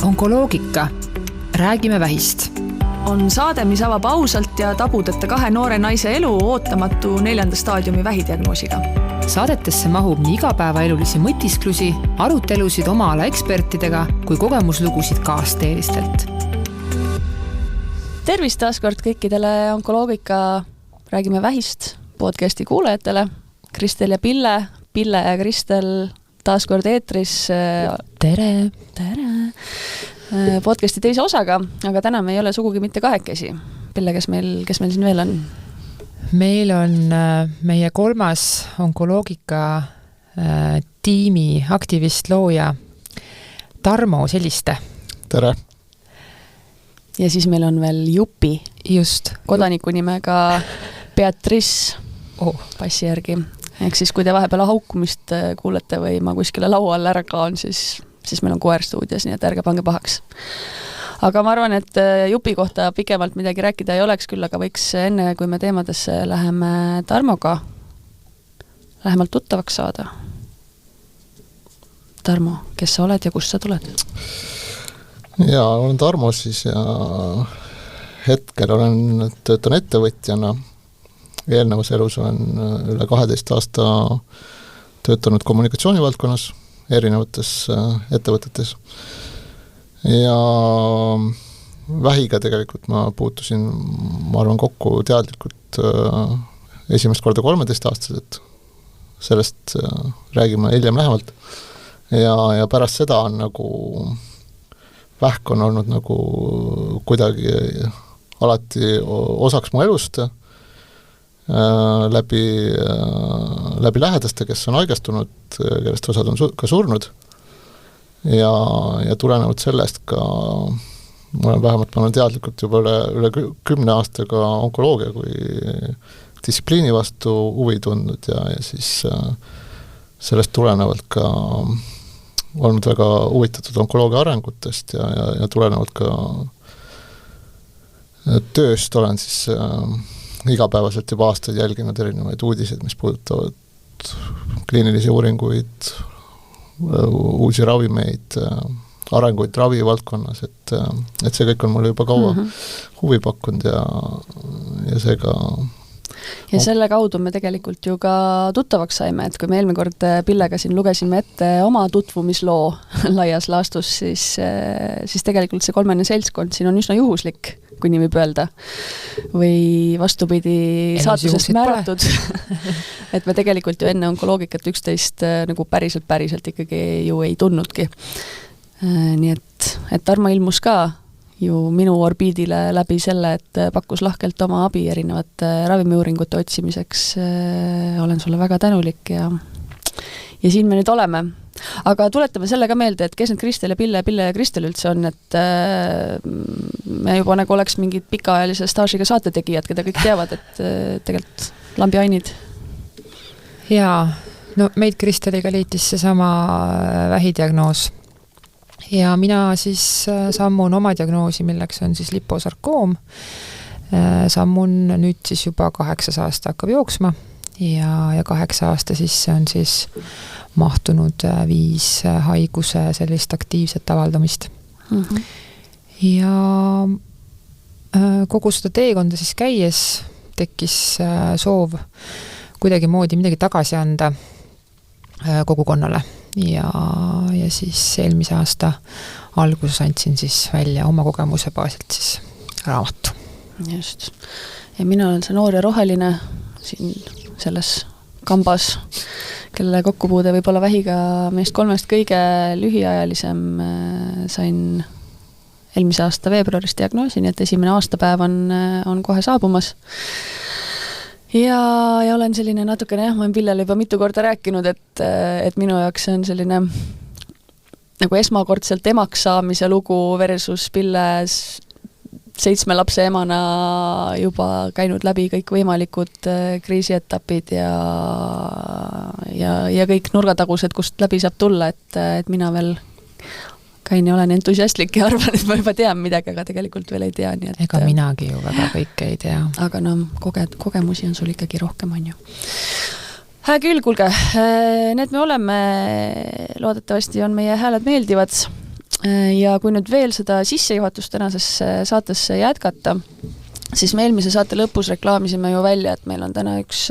Onkoloogika. Räägime vähist. On saade, mis avab ausalt ja tabudeta 2 noore naise elu ootamatu 4. staadiumi vähidiagnoosiga. Saadetesse mahub nii igapäevaelulisi mõtisklusi, arutelusid oma ala ekspertidega kui kogemuslugusid kaasteelistelt. Tervist taaskord kõikidele Onkoloogika Räägime vähist podcasti kuulajatele. Kristel ja Pille ja Kristel taaskord eetris. Tere! Podcasti teise osaga, aga täna me ei ole sugugi mitte kahekesi. Pille, kes meil siin veel on? Meil on meie 3. Onkoloogika tiimi aktivist looja Tarmo Selliste. Tere! Ja siis meil on veel Jupi. Just. Kodaniku nimega Beatrice passi järgi. Ehk siis, kui te vahepeal haukumist kuulete või ma kuskile laua all ära kaon, siis meil on koer stuudios, nii et ärge pange pahaks. Aga ma arvan, et Jupi kohta pikemalt midagi rääkida ei oleks küll, aga võiks enne, kui me teemadesse läheme Tarmoga lähemalt tuttavaks saada. Tarmo, kes sa oled ja kust sa tuled? Jaa, olen Tarmo siis ja hetkel töötan ettevõtjana. Eelnevas elus olen üle 12 aasta töötanud kommunikatsioonivaldkonnas erinevates ettevõtetes. Ja vähiga tegelikult ma puutusin, ma arvan, kokku teadlikult esimest korda 13-aastaselt. Sellest räägime hiljem lähemalt. Ja pärast seda on nagu vähk on olnud nagu kuidagi alati osaks mu elust läbi lähedaste, kes on haigestunud, kellest osad on ka surnud. Ja tulenevalt sellest ka ma olen teadlikult juba üle 10 aastaga onkoloogia kui distsipliini vastu huvi tundnud ja siis sellest tulenevalt ka olnud väga huvitatud onkoloogia arengutest ja tulenevalt ka tööst olen siis igapäevaselt juba aastaid jälginud erinevaid uudiseid, mis puudutavad kliinilisi uuringuid, uusi ravimeid, arenguid ravivaldkonnas, et see kõik on mulle juba kaua huvi pakkunud ja seega... Ja selle kaudu me tegelikult ju ka tuttavaks saime, et kui me eelmine kord Pillega siin lugesime ette oma tutvumisloo laias laastus, siis tegelikult see 3. seltskond siin on üsna juhuslik, kui nii võib öelda. Või vastupidi saatusest määratud. Et me tegelikult ju enne onkoloogikat üksteist nagu päriselt ikkagi ju ei tundnudki. Nii et Tarmo ilmus ka ju minu orbiidile läbi selle, et pakkus lahkelt oma abi erinevate ravimiuuringute otsimiseks. Olen sulle väga tänulik ja siin me nüüd oleme. Aga tuletame selle ka meelde, et kes need Kristel ja Pille ja Kristel üldse on, et me juba nagu oleks mingid pikaajalise staažiga saatetegijad, keda kõik teavad, et tegelikult lambiainid. Jaa, no meid Kristeliga liitis seesama vähidiagnoos. Ja mina siis sammun oma diagnoosi, milleks on siis liposarkoom. Sammun nüüd siis juba 8 aasta hakkab jooksma ja 8 aasta sisse on siis mahtunud 5 haiguse sellist aktiivset avaldamist. Ja kogu seda teekonda siis käies tekkis soov kuidagi moodi midagi tagasi anda kogukonnale. Ja siis eelmise aasta alguses andsin siis välja oma kogemuse baasilt siis raamatu. Just. Ja mina olen see noor ja roheline siin selles kambas, kelle kokkupuude võib olla vähiga meist 3 kõige lühiajalisem. Sain eelmise aasta veebruaris diagnoosi, nii et esimene aastapäev on kohe saabumas. Ja olen selline natukene, ma olen Pillele juba mitu korda rääkinud, et minu jaoks on selline nagu esmakordselt emaks saamise lugu versus Pille 7 lapse emana juba käinud läbi kõik võimalikud kriisietapid ja kõik nurgatagused, kust läbi saab tulla, et mina veel käin ja olen entusiastlik ja arvan, et ma juba tean midagi, aga tegelikult veel ei tea. Nii et, ega minagi ju väga kõike ei tea. Aga no kogemusi on sul ikkagi rohkem, on ju. Hää küll, kuulge, need me oleme, loodetavasti on meie hääled meeldivad. Ja kui nüüd veel seda sissejuhatust tänasesse saatesse jätkata, siis me eelmise saate lõpus reklaamisime ju välja, et meil on täna üks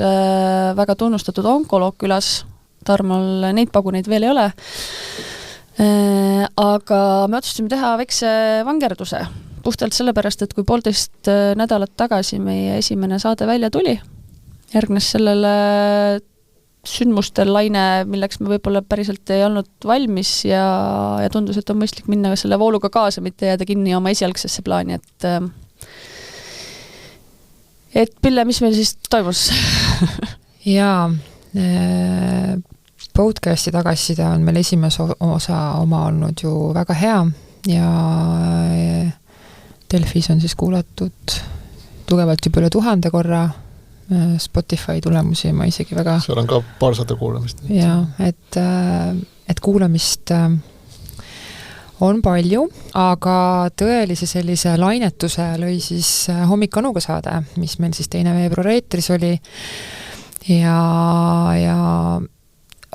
väga tunnustatud onkoloog külas, Tarmol neid paguneid veel ei ole, aga me otsustasime teha väikse vangerduse, puhtalt sellepärast, et kui 1,5 nädalat tagasi meie esimene saade välja tuli, järgnes sellele sündmustel laine, milleks me võib-olla päriselt ei olnud valmis ja tundus, et on mõistlik minna selle vooluga kaasa, mitte jääda kinni oma esialgsesse plaani, et Pille, mis meil siis toimus? Jaa, podcasti tagasiside on meil esimese osa oma olnud ju väga hea ja Delfis on siis kuulatud tugevalt juba üle 1000 korra, Spotify tulemusi ma isegi väga... Seal on ka 200 kuulamist. Jaa, et kuulamist on palju, aga tõelise sellise lainetuse lõi siis Hommik Anuga saade, mis meil siis 2. veebruar eetris oli ja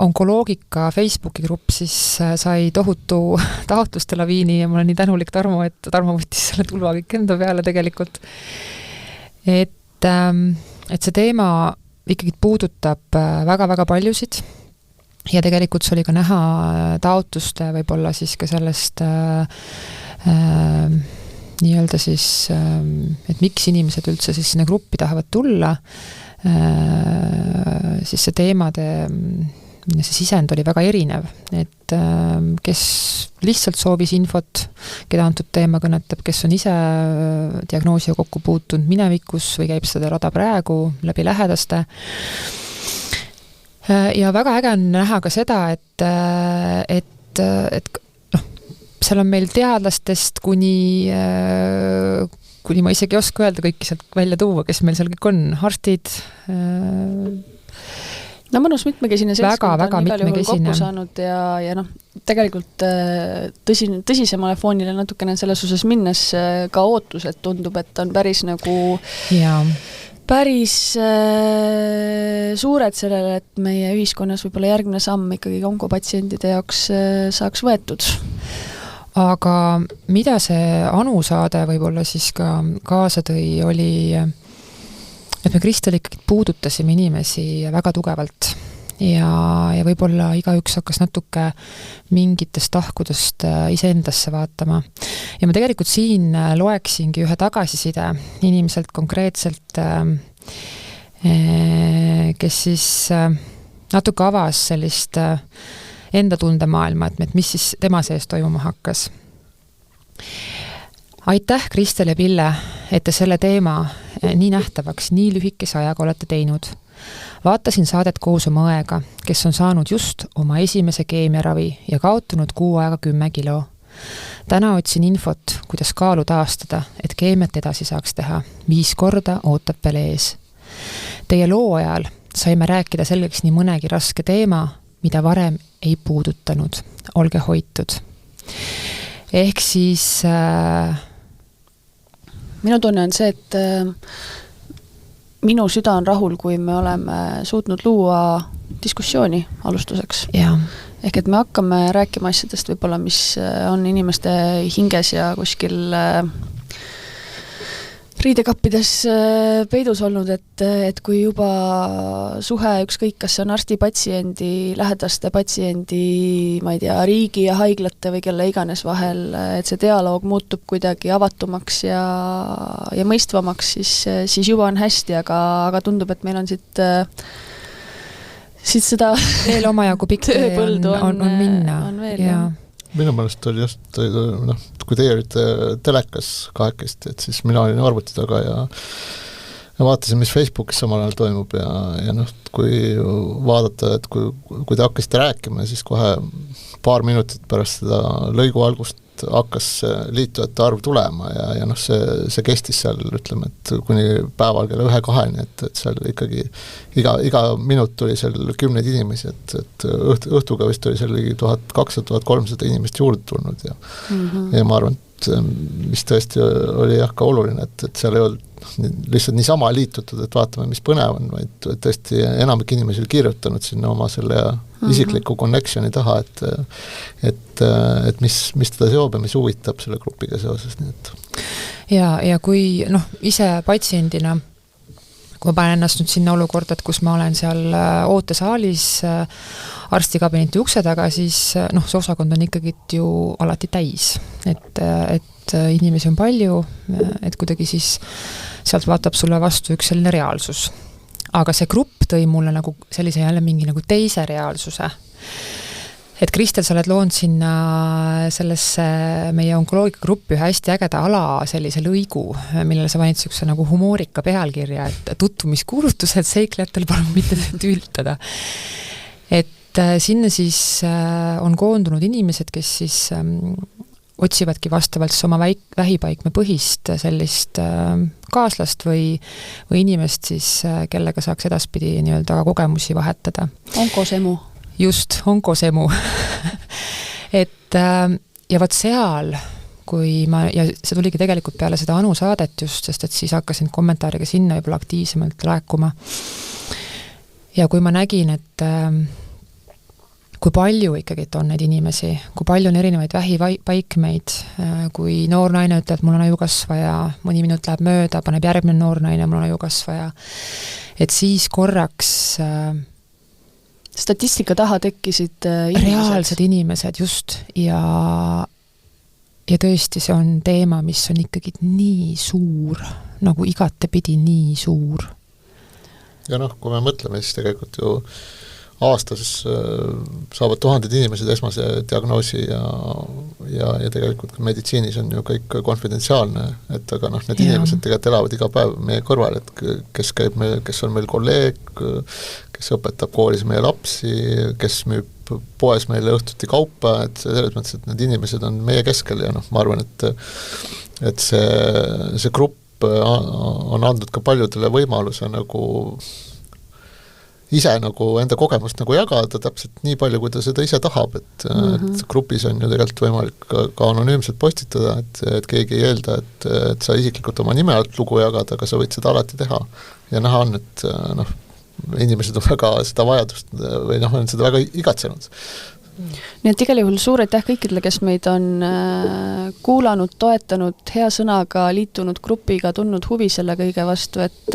onkoloogika Facebooki grupp siis sai tohutu taotluste laviini ja ma olen nii tänulik Tarmo, et Tarmo võttis selle tulva kõik enda peale tegelikult. Et see teema ikkagi puudutab väga-väga paljusid ja tegelikult see oli ka näha taotluste võib-olla siis ka sellest nii-öelda siis, et miks inimesed üldse siis sinna gruppi tahavad tulla, siis see teemade see sisend oli väga erinev, et kes lihtsalt soovis infot, keda antud teema kõnetab, kes on ise diagnoosiga kokku puutunud minevikus või käib seda rada praegu läbi lähedaste. Ja väga äge on näha ka seda, et seal on meil teadlastest kuni ma isegi ei oska öelda kõiki sealt välja tuua, kes meil seal kõik on, arstid, no mõnus mitmekesine seltskond väga on igal juhul kokku saanud ja tõelikult tõsisemale foonile natukene selles osas minnes ka ootus, et tundub, et on päris nagu päris suured sellele, et meie ühiskonnas võib-olla järgmine samm ikkagi onkopatsientide jaoks saaks võetud. Aga mida see Anu saade võib-olla siis ka kaasa tõi, oli et me Kristel ikkagi puudutasime inimesi väga tugevalt ja võib-olla igaüks hakkas natuke mingitest tahkudest iseendasse vaatama. Ja ma tegelikult siin loeksingi ühe tagasiside inimeselt konkreetselt, kes siis natuke avas sellist enda tundemaailma, et mis siis tema sees toimuma hakkas. Aitäh, Kristel ja Pille, et te selle teema nii nähtavaks, nii lühikese ajaga olete teinud. Vaatasin saadet koos oma õega, kes on saanud just oma esimese keemiaravi ja kaotanud 6 aega 10 kilo. Täna otsin infot, kuidas kaalu taastada, et keemiat edasi saaks teha. 5 korda ootab veel ees. Teie loo ajal saime rääkida selgeks nii mõnegi raske teema, mida varem ei puudutanud. Olge hoitud. Ehk siis... Minu tunne on see, et minu süda on rahul, kui me oleme suutnud luua diskussiooni alustuseks. Ja. Ehk et me hakkame rääkima asjadest võib-olla, mis on inimeste hinges ja kuskil riidekappides peidus olnud, et kui juba suhe ükskõik, kas see on arsti-patsiendi, lähedaste patsiendi, ma ei tea, riigi ja haiglate või kelle iganes vahel, et see dialoog muutub kuidagi avatumaks ja mõistvamaks, siis juba on hästi, aga tundub, et meil on siit seda veel omajagu pikk on minna. On veel, jah. Minu mõelest oli just, kui teie olite telekas kahekesti, et siis mina olin arvuti taga ja vaatasin, mis Facebookis samal ajal toimub ja kui vaadata, et kui te hakkasite rääkima, siis kohe paar minutit pärast seda lõigu algust hakkas liitujate arv tulema ja see kestis seal, ütleme, et kuni päeval kella 1-2, et seal ikkagi iga minut tuli seal 10 inimesi, et õhtuga vist oli seal 1200-1300 inimest juurde tulnud ja ma arvan, et mis tõesti oli ka oluline, et seal ei olnud lihtsalt niisama liitutud, et vaatame, mis põnev on, vaid tõesti enamik inimesi oli kirjutanud sinna oma selle isikliku connectioni taha, et mis teda seob ja mis huvitab selle grupiga seoses, nii et ja kui ise patsiendina, kui ma panen ennast nüüd sinna olukorda, et kus ma olen seal ootesaalis arstikabineti ukse taga, siis see osakond on ikkagi ju alati täis, et inimesi on palju, et kuidagi siis sealt vaatab sulle vastu üks selline reaalsus. Aga see grupp tõi mulle nagu sellise jälle mingi nagu teise reaalsuse. Et Kristel, sa oled loonud sinna sellesse meie onkoloogika gruppi ühe hästi ägeda ala sellise lõigu, millele sa panid sükse nagu humoorika pealkirja, et tutvumiskuulutused seiklejatel palun mitte tültada. Et sinna siis on koondunud inimesed, kes siis otsivadki vastavalt siis oma vähipaikme põhist sellist kaaslast või inimest siis, kellega saaks edaspidi nii-öelda kogemusi vahetada. Onkosemu. Just, onkosemu. Et ja võt seal, ja see tuligi tegelikult peale seda Anu saadet just, sest et siis hakkasin kommentaariga sinna juba aktiivsemalt laekuma. Ja kui ma nägin, et kui palju ikkagi on neid inimesi, kui palju on erinevaid vähipaikmeid, kui noor naine ütleb, et mul on ajukasvaja, mõni minut läheb mööda, paneb järgmine noor naine, mul on ajukasvaja. Et siis korraks statistika taha tekkisid inimesed. Reaalsed inimesed, just. Ja tõesti, see on teema, mis on ikkagi nii suur, nagu igatepidi nii suur. Ja kui me mõtleme, siis tegelikult ju aastas saavad tuhanded inimesed esmase diagnoosi ja tegelikult meditsiinis on ju kõik konfidentsiaalne, et aga need inimesed tegelikult elavad iga päev meie kõrval, et kes on meil kolleeg, kes õpetab koolis meie lapsi, kes müüb poes meile õhtuti kaupa, et selles mõttes, et need inimesed on meie keskel ja ma arvan, et see grupp on andnud ka paljudele võimaluse nagu ise nagu enda kogemust nagu jagada täpselt nii palju, kui ta seda ise tahab, et grupis on ju tegelikult võimalik ka anonüümselt postitada, et keegi ei eelda, et sa isiklikult oma nime alt lugu jagada, aga sa võid seda alati teha. Ja näha on, et inimesed on väga seda vajadust või on seda väga igatsenud. Nii et igal juhul suur aitäh kõikidele, kes meid on kuulanud, toetanud, hea sõnaga liitunud grupiga, tundnud huvi selle kõige vastu, et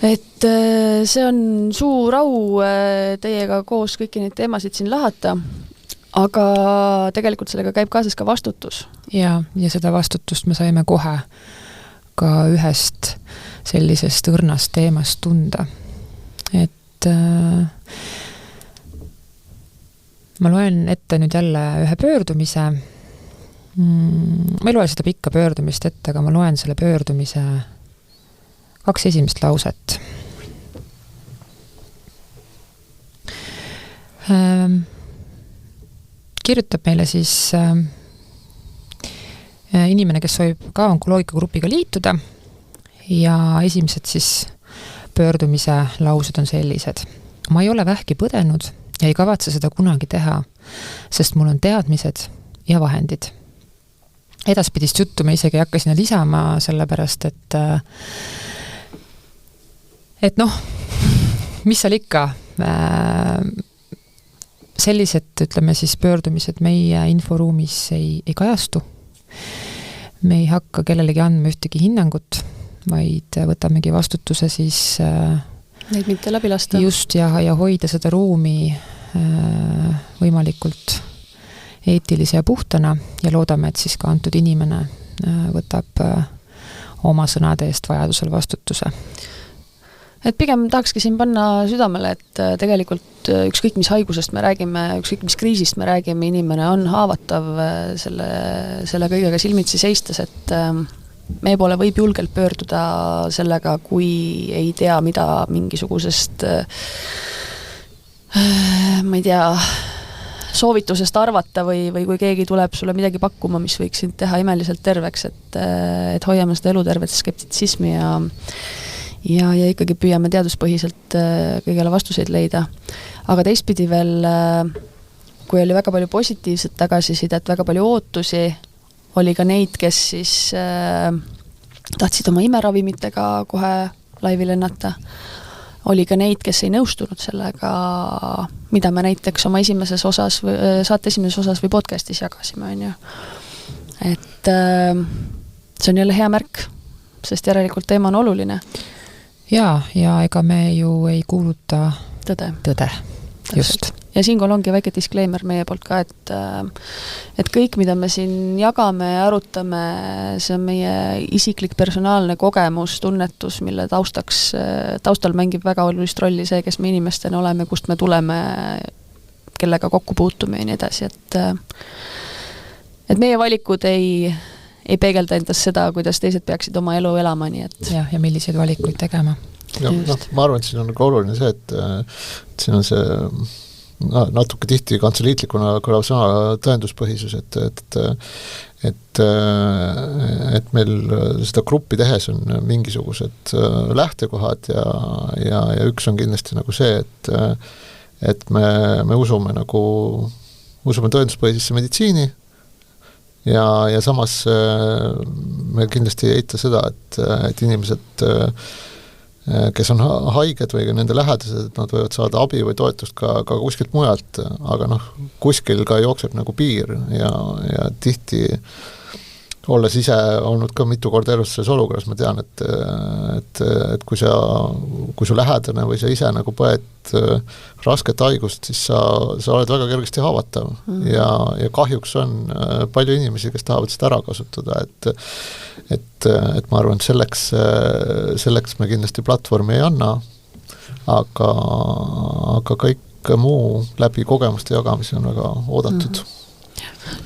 see on suur au teiega koos kõiki neid teemasid siin lahata, aga tegelikult sellega käib kaasas ka vastutus. Ja seda vastutust me saime kohe ka ühest sellisest õrnast teemast tunda. Et ma loen ette nüüd jälle ühe pöördumise. Ma ei loe seda pikka pöördumist ette, aga ma loen selle pöördumise 2 esimest lauset. Kirjutab meile siis inimene, kes soovib ka onkoloogika grupiga liituda ja esimesed siis pöördumise laused on sellised. Ma ei ole vähki põdenud ja ei kavatse seda kunagi teha, sest mul on teadmised ja vahendid. Edaspidist juttu me isegi ei hakka sinna lisama, sellepärast, et mis seal ikka, sellised, ütleme siis, pöördumised meie inforuumis ei kajastu. Me ei hakka kellelegi andma ühtegi hinnangut, vaid võtamegi vastutuse siis neid mitte läbi lasta. Just ja hoida seda ruumi võimalikult eetilise ja puhtana ja loodame, et siis ka antud inimene võtab oma sõnade eest vajadusel vastutuse. Et pigem tahakski siin panna südamele, et tegelikult ükskõik mis haigusest me räägime, ükskõik mis kriisist me räägime, inimene on haavatav selle kõigega silmitsi seistes, et meie poole võib julgelt pöörduda sellega, kui ei tea, mida mingisugusest ma ei tea, soovitusest arvata või kui keegi tuleb sulle midagi pakkuma, mis võiks sind teha imeliselt terveks, et hoiame seda elutervet skeptitsismi ja ikkagi püüame teaduspõhiselt kõigele vastuseid leida. Aga teistpidi veel, kui oli väga palju positiivset tagasisidet, väga palju ootusi, oli ka neid, kes siis tahtsid oma imeravimitega kohe laivi lennata. oli ka neid, kes ei nõustunud sellega, mida me näiteks oma saate esimeses osas või podcastis jagasime, on ju. Et see on jälle hea märk, sest järelikult teema on oluline. Ja ega me ju ei kuuluta tõde. Just. Ja siinkohal ongi väike disclaimer meie poolt ka, et kõik, mida me siin jagame ja arutame, see on meie isiklik personaalne kogemus, tunnetus, mille taustal mängib väga olulist rolli see, kes me inimestena oleme, kust me tuleme, kellega kokku puutume ja nii edasi, et meie valikud ei peegelda endas seda, kuidas teised peaksid oma elu elama, nii et ja milliseid valikuid tegema. Ja, ma arvan, et siin on nagu oluline see, et siin on see natuke tihti kantseliitlikuna kõlav sõna tõenduspõhisus, et meil seda gruppi tehes on mingisugused lähtekohad ja üks on kindlasti nagu see, et me usume tõenduspõhisesse meditsiini ja samas me kindlasti ei eita seda, et inimesed kes on haiged või nende lähedased, nad võivad saada abi või toetust ka kuskilt mujalt, aga kuskil ka jookseb nagu piir ja tihti olles ise olnud ka mitu korda elus selles olukorras, ma tean, et kui su lähedane või sa ise nagu põed rasket haigust, siis sa oled väga kergesti haavatav ja kahjuks on palju inimesi, kes tahavad seda ära kasutada, et ma arvan, et selleks me kindlasti platvormi ei anna, aga kõik muu läbi kogemuste jagamise on väga oodatud.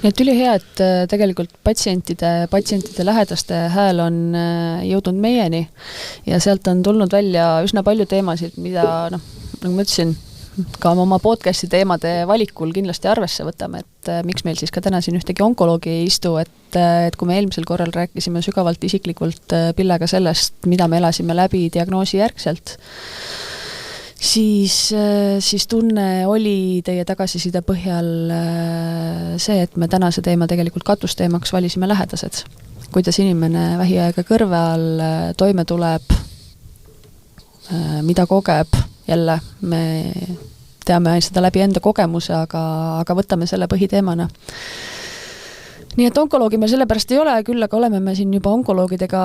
Nii et ülihea, et tegelikult patsientide lähedaste hääl on jõudnud meieni ja sealt on tulnud välja üsna palju teemasid, mida, nagu ma ütlesin, ka oma podcasti teemade valikul kindlasti arvesse võtame, et miks meil siis ka täna siin ühtegi onkoloogi ei istu, et kui me eelmisel korral rääkisime sügavalt isiklikult Pillega sellest, mida me elasime läbi diagnoosi järgselt, siis tunne oli teie tagasiside põhjal see, et me tänase teema tegelikult katusteemaks valisime lähedased. Kuidas inimene vähiaega kõrve all toime tuleb, mida kogeb, jälle me teame seda läbi enda kogemuse, aga võtame selle põhiteemana. Nii et onkoloogi meil sellepärast ei ole, küll aga oleme me siin juba onkoloogidega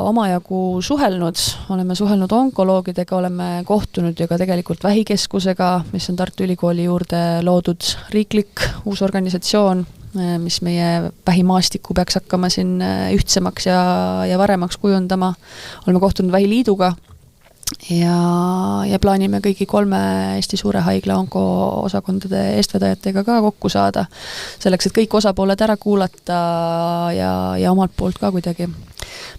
omajagu oleme suhelnud onkoloogidega, oleme kohtunud ju ka tegelikult vähikeskusega, mis on Tartu Ülikooli juurde loodud riiklik uus organisatsioon, mis meie vähimaastikku peaks hakkama siin ühtsemaks ja varemaks kujundama. Oleme kohtunud Vähiliiduga ja plaanime kõigi 3 Eesti suure haigla onko-osakondade eestvedajatega ka kokku saada, selleks, et kõik osapooled ära kuulata ja omalt poolt ka kuidagi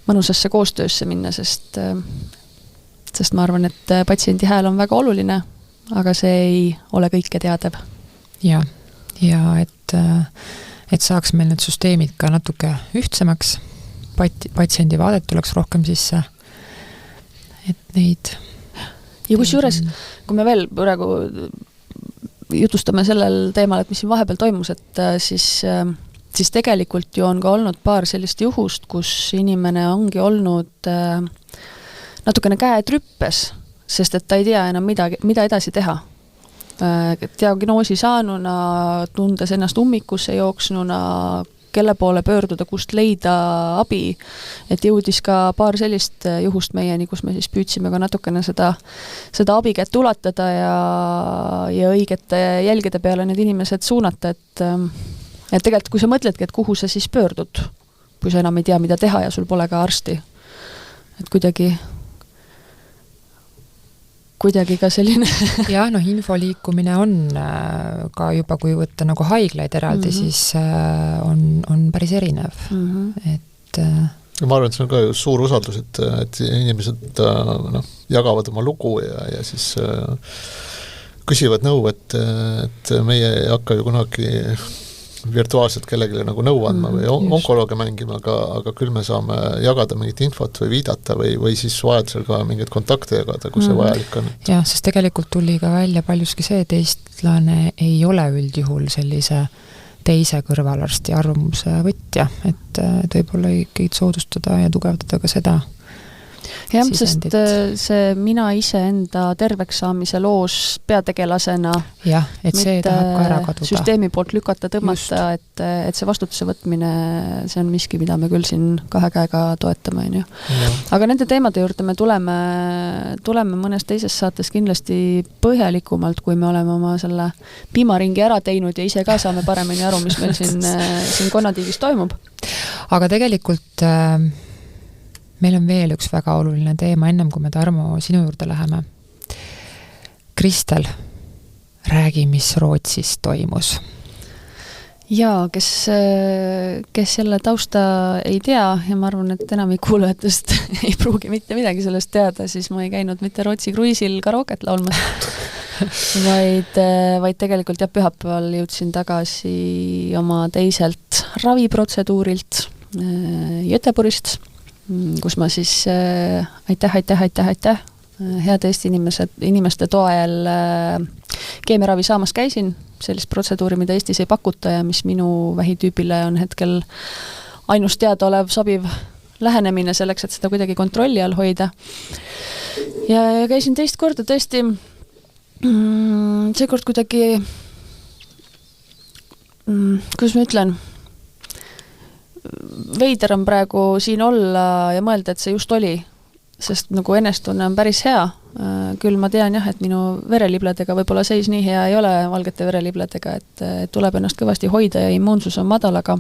mõnusasse koostöösse minna, sest ma arvan, et patsiendi hääl on väga oluline, aga see ei ole kõike teadev. Ja et saaks meil need süsteemid ka natuke ühtsemaks, patsiendi vaadet tuleks rohkem sisse, et neid... Ja kusjuures, kui me veel praegu jutustame sellel teemal, et mis siin vahepeal toimus, et siis tegelikult ju on ka olnud paar sellist juhust, kus inimene ongi olnud natukene käed rüppes, sest et ta ei tea enam mida edasi teha. Diagnoosi saanuna, tundes ennast ummikusse jooksnuna, kelle poole pöörduda, kust leida abi, et jõudis ka paar sellist juhust meieni, kus me siis püüdsime ka natukene seda abikätt ulatada ja õigete jälgede peale need inimesed suunata, et tegelikult kui sa mõtledki, et kuhu sa siis pöördud, kui sa enam ei tea, mida teha ja sul pole ka arsti, et kuidagi ka selline... Ja info liikumine on ka juba, kui võtta nagu haiglaid eraldi, siis on päris erinev. Et... Ma arvan, et see on ka suur usaldus, et inimesed jagavad oma lugu ja siis küsivad nõu, et meie ei hakka ju kunagi virtuaalselt kellelegi nagu nõu andma või onkoloogia mängima, aga küll me saame jagada mingit infot või viidata või siis vajadusel ka mingeid kontakte jagada, kui see vajalik on. Jah, sest tegelikult tuli ka välja paljuski see, et eestlane ei ole üldjuhul sellise teise kõrvalarsti arvamuse võtja, et võib-olla ikkagi soodustada ja tugevdada ka seda. jah, sest see mina iseenda terveks saamise loos peategelasena jah, et see tahab ka ära kaduda. Süsteemi poolt lükata, tõmmata, et see vastutuse võtmine, see on miski, mida me küll siin 2 käega toetame, on ju. Aga nende teemade juurde me tuleme mõnes teises saates kindlasti põhjalikumalt, kui me oleme oma selle piimaringi ära teinud ja ise ka saame paremini aru, mis meil siin konnatiigis toimub. Aga tegelikult meil on veel üks väga oluline teema, ennem kui me Tarmo sinu juurde läheme. Kristel, räägi, mis Rootsis toimus. Jaa, kes selle tausta ei tea ja ma arvan, et enamik kuulajatest ei pruugi mitte midagi sellest teada, siis ma ei käinud mitte Rootsi kruiisil karooket laulmas, vaid tegelikult pühapäeval jõudsin tagasi oma teiselt raviprotseduurilt Göteborgist, kus ma siis aitäh head Eesti inimeste toel keemiaravi saamas käisin, sellist protseduuri, mida Eestis ei pakuta ja mis minu vähitüübile on hetkel ainus teadaolev sobiv lähenemine selleks, et seda kuidagi kontrolli all hoida. Ja käisin teist korda tõesti seekord kuidagi kuidas ma ütlen, veider on praegu siin olla ja mõelda, et see just oli, sest nagu enestunne on päris hea. Küll ma tean et minu verelibledega võib-olla seis nii hea ei ole valgete verelibledega, et tuleb ennast kõvasti hoida ja immuunsus on madal, aga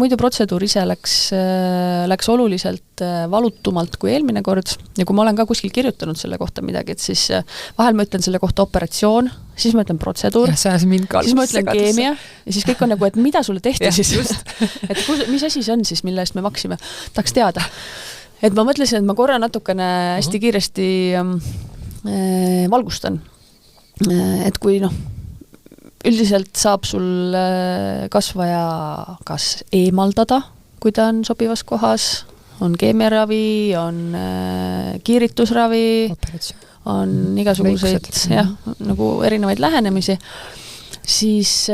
muidu protseduur ise läks oluliselt valutumalt kui eelmine kord ja kui ma olen ka kuskil kirjutanud selle kohta midagi, et siis vahel ma ütlen selle kohta operatsioon, siis ma ütlen protseduur, siis ma ütlen keemia ja siis kõik on nagu, et mida sulle tehti siis et mis asi see on siis, mille eest me maksime, tahaks teada. Et ma mõtlesin, et ma korra natukene hästi kiiresti valgustan. Et kui üldiselt saab sul kasvaja kas eemaldada, kui ta on sobivas kohas, on keemiaravi, on kiiritusravi, on igasuguseid nagu erinevaid lähenemisi. Siis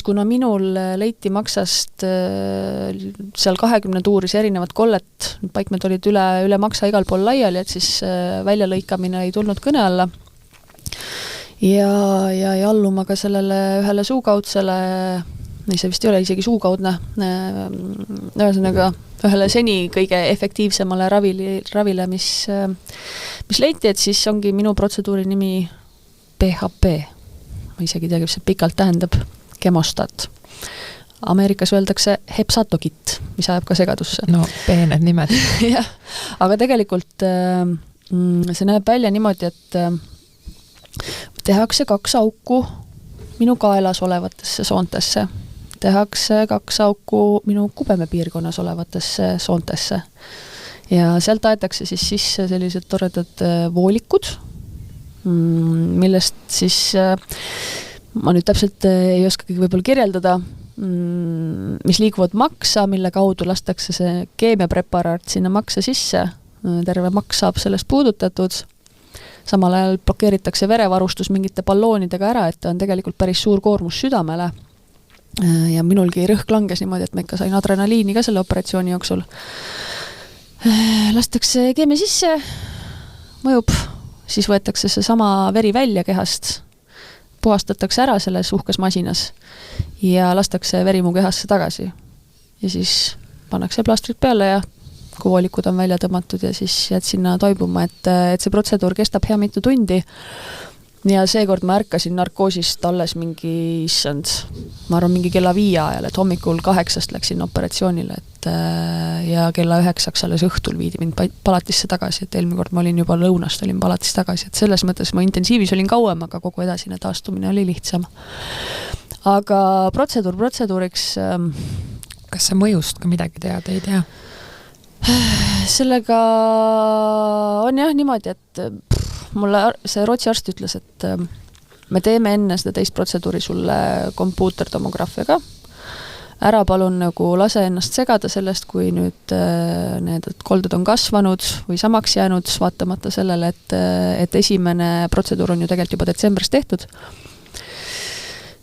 kuna minul leiti maksast seal 20 tuuris erinevat kollet, paikmed olid üle maksa igal pool laiali, et siis väljalõikamine ei tulnud kõne alla. Ja alluma ka sellele ühele suukaudsele, see vist ei ole isegi suukaudne, ühesõnaga ühele seni kõige efektiivsemale ravile, mis leiti, et siis ongi minu protseduuri nimi PHP. Ma isegi tea, see pikalt tähendab kemostat. Ameerikas öeldakse hepsatokit, mis ajab ka segadusse. No, peened nimed. Jah, aga tegelikult see näeb välja niimoodi, et tehakse 2 auku minu kaelas olevatesse soontesse. Tehakse 2 auku minu kubemepiirkonnas olevatesse soontesse. Ja sealt aetakse siis sisse sellised toredad voolikud, millest siis ma nüüd täpselt ei oskagi võib-olla kirjeldada, mis liiguvad maksa, mille kaudu lastakse see keemiapreparaat sinna maksa sisse, terve maks saab sellest puudutatud, samal ajal blokeeritakse verevarustus mingite balloonidega ära, et on tegelikult päris suur koormus südamele ja minulgi rõhk langes niimoodi, et ma ikka sain adrenaliini ka selle operatsiooni jooksul. Lastakse keemia sisse, mõjub, siis võetakse see sama veri välja kehast, puhastatakse ära selles uhkes masinas ja lastakse veri mu kehasse tagasi. Ja siis pannakse plastrid peale ja kui voolikud on välja tõmmatud ja siis jääd sinna toibuma, et see protseduur kestab hea mitu tundi. Ja seekord ma ärkasin narkoosist alles mingi issand, ma arvan mingi kella 5 ajal, et hommikul 8 läksin operatsioonile, ja kella 9 alles õhtul viidi mind palatisse tagasi, et eelmine kord ma olin juba lõunast, olin palatis tagasi, et selles mõttes ma intensiivis olin kauem, aga kogu edasine taastumine oli lihtsam. Aga protseduuriks... Kas sa mõjust ka midagi teada, ei tea? Sellega on jah niimoodi, et mulle see Rootsi arst ütles, et me teeme enne seda teist protseduuri sulle kompuutertomograafiaga. Ära palun nagu lase ennast segada sellest, kui nüüd need kolded on kasvanud või samaks jäänud, vaatamata sellele, et esimene protseduur on ju tegelikult juba detsembris tehtud.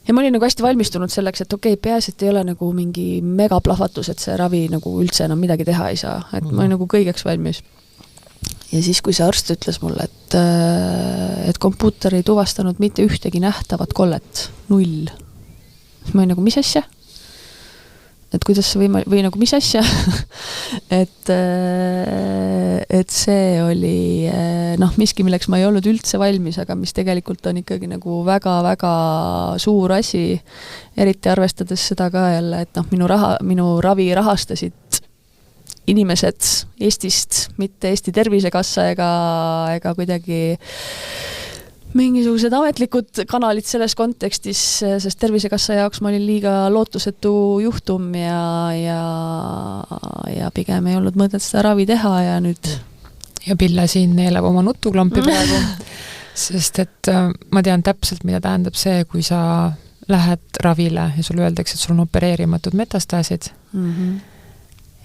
Ja ma olin nagu hästi valmistunud selleks, et okei, peas, et ei ole nagu mingi megaplahvatus, et see ravi nagu üldse enam midagi teha ei saa, et ma olin nagu kõigeks valmis. ja siis, kui see arst ütles mulle, et kompuuter ei tuvastanud mitte ühtegi nähtavat kollet, 0. Ma olin nagu, mis asja? Et kuidas see või nagu, mis asja? et see oli miski, milleks ma ei olnud üldse valmis, aga mis tegelikult on ikkagi nagu väga-väga suur asi, eriti arvestades seda ka jälle, et minu ravi rahastasid inimesed Eestist, mitte Eesti Tervisekassa ega kuidagi mingisugused ametlikud kanalid selles kontekstis, sest Tervisekassa jaoks ma olin liiga lootusetu juhtum ja pigem ei olnud mõtet seda ravi teha ja nüüd... Ja Pille siin neelab oma nutuklampi praegu, sest et ma tean täpselt, mida tähendab see, kui sa lähed ravile ja sulle öeldakse, et sul on opereerimatud metastaasid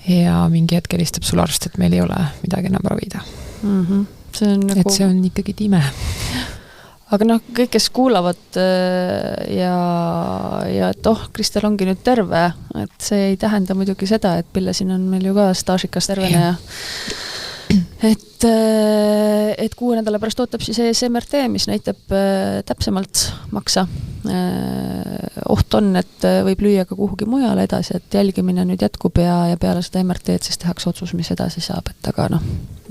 ja mingi hetk helistab sul arst, et meil ei ole midagi enam ravida. See on nagu... Et see on ikkagi time. Aga kõik, kes kuulavad ja et Kristel ongi nüüd terve, et see ei tähenda muidugi seda, et Pille siin on meil ju ka staažikas tervene ja et 6 nädala pärast ootab siis ESMRT, mis näitab täpsemalt maksa. Oht on, et võib lüüa ka kuhugi mujale edasi, et jälgimine nüüd jätkub ja peale seda MRT-d siis tehakse otsus, mis edasi saab, et aga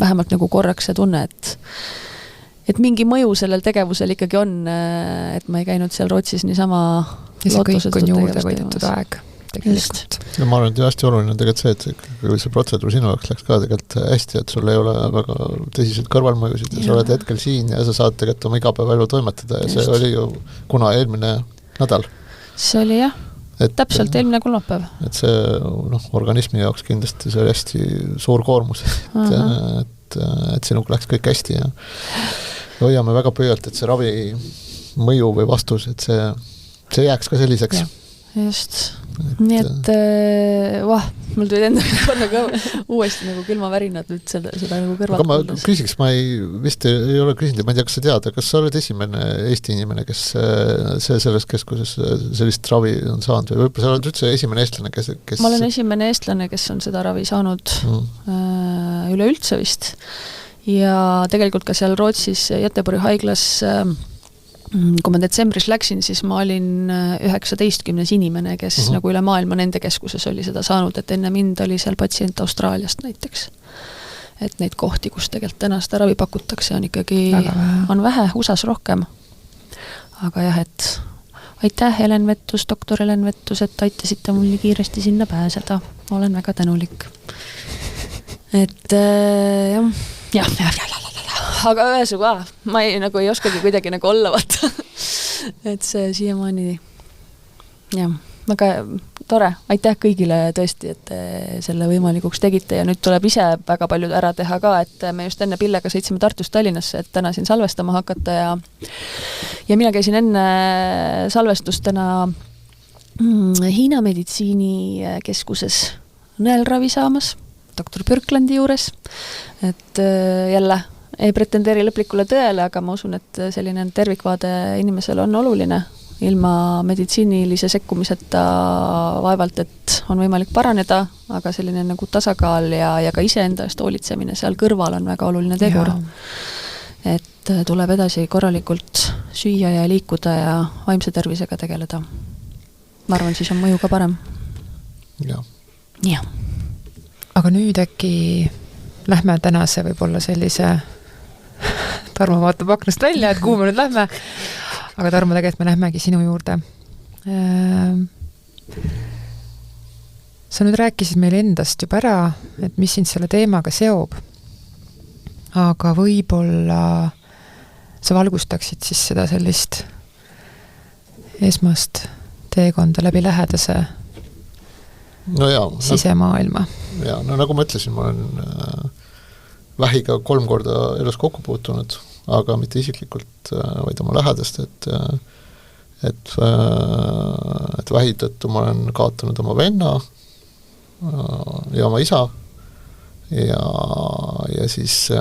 vähemalt nagu korraks see tunne, et mingi mõju sellel tegevusel ikkagi on, et ma ei käinud seal Rootsis niisama ja see kõik on juurde võidetud aeg tegelikult. Ja ma arvan, et hästi oluline on tegelikult see, et kui see protseduur sinu jaoks läks ka tegelikult hästi, et sul ei ole väga tõsiselt kõrvalmõjusid ja sa oled hetkel siin ja sa saad tegelikult oma igapäevaelu toimetada ja see oli ju kuna eelmine nädal. See oli jah, täpselt eelmine kolmapäev. Et see organismi jaoks kindlasti see oli hästi suur koormus, et sinuga läks kõik hästi ja hoiame väga pöölt, et see ravi mõju või vastus, et see jääks ka selliseks. Ja. Just. Nii et mul tuli enda korraga uuesti nagu külmavärinad nüüd seda nagu kõrvalt. Aga ma küsiks, ma vist ei ole küsinud, ma ei tea, kas sa tead, kas sa oled esimene Eesti inimene, kes selles keskuses sellist ravi on saanud või võib-olla sa oled üldse esimene eestlane, kes... Ma olen esimene eestlane, kes on seda ravi saanud üleüldse vist. Ja tegelikult ka seal Rootsis Göteborgi haiglas kui ma detsembris läksin, siis ma olin 19 inimene, kes nagu üle maailma nende keskuses oli seda saanud, et enne mind oli seal patsient Austraaliast näiteks. Et neid kohti, kus tegelikult täna seda ravi pakutakse, on ikkagi on vähe, USAs rohkem. Aga jah, et aitäh doktor Helen Vettus, et aitasite mul nii kiiresti sinna pääseda. Olen väga tänulik. Et jah. Aga ühesuga, ma ei oskagi kuidagi nagu olla vaata. Et see siiamaani väga tore, aitäh kõigile tõesti, et selle võimalikuks tegite ja nüüd tuleb ise väga palju ära teha ka, et me just enne Pillega sõitsime Tartust Tallinnasse, et täna siin salvestama hakata ja mina käisin enne salvestust täna Hiina meditsiinikeskuses nõelravi saamas doktor Björklandi juures, et jälle ei pretendeeri lõplikule tõele, aga ma usun, et selline tervikvaade inimesel on oluline. Ilma meditsiinilise sekkumiseta vaevalt, et on võimalik paraneda, aga selline nagu tasakaal ja ka iseenda eest hoolitsemine seal kõrval on väga oluline tegur. Et tuleb edasi korralikult süüa ja liikuda ja vaimse tervisega tegeleda. Ma arvan, siis on mõju ka parem. Ja. Aga nüüd äkki lähme tänase võib-olla sellise Tarmo vaatab aknast välja, et kuhu me nüüd lähme. Aga Tarmo, tegelikult me lähmegi sinu juurde. Sa nüüd rääkisid meile endast juba ära, et mis sind selle teemaga seob. Aga võib-olla sa valgustaksid siis seda sellist esmast teekonda läbi lähedase sisemaailma. Ja, nagu ma ütlesin, ma olen vähiga 3 korda elus kokku puutunud, aga mitte isiklikult, vaid oma lähedast, et vähi tõttu ma olen kaotanud oma venna ja oma isa ja siis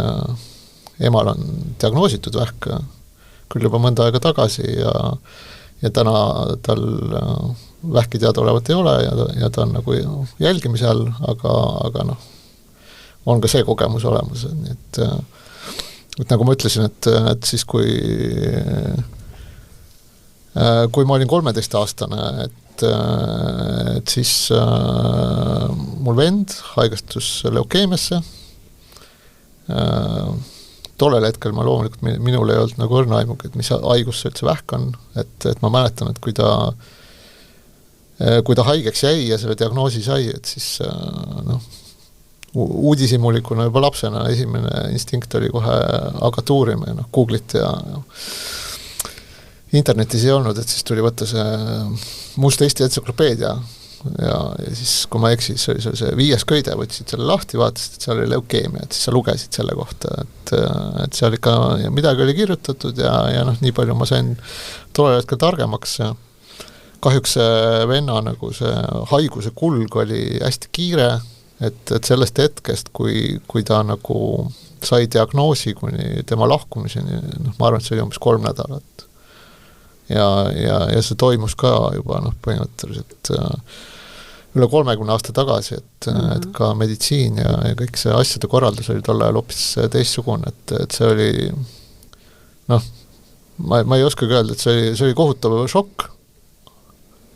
emal on diagnoositud vähk küll juba mõnda aega tagasi ja täna tal vähki teada olevat ei ole ja ta on nagu jälgimise all, aga on ka see kogemus olemas, nii et et nagu ma ütlesin, et siis kui ma olin 13-aastane, et siis mul vend haigestus leukeemiasse. Tollel hetkel ma loomulikult, minul ei olnud nagu õrna aimugi, et mis haigus see üldse vähk on, et ma mäletan, et kui ta haigeks jäi ja selle diagnoosi sai, et siis uudishimulikuna juba lapsena esimene instinkt oli kohe hakata uurima ja Google'it ja internetis ei olnud, et siis tuli võtta see Must Eesti entsüklopeedia ja siis, kui ma eksis, oli see 5. köide, võtsid selle lahti, vaatasid, et seal oli leukeemia, et siis sa lugesid selle kohta, et seal ikka midagi oli kirjutatud ja nii palju ma sain tollel hetkel targemaks. Kahjuks see venna nagu see haiguse kulg oli hästi kiire, et sellest hetkest, kui ta nagu sai diagnoosi kuni tema lahkumiseni, ma arvan, et see oli umbes 3 nädalat. Ja see toimus ka juba põhimõtteliselt üle 30 aasta tagasi, et ka meditsiin ja kõik see asjade korraldus oli tol ajal hoopis teistsugune, et see oli ma ei oskagi öelda, et see oli kohutav šokk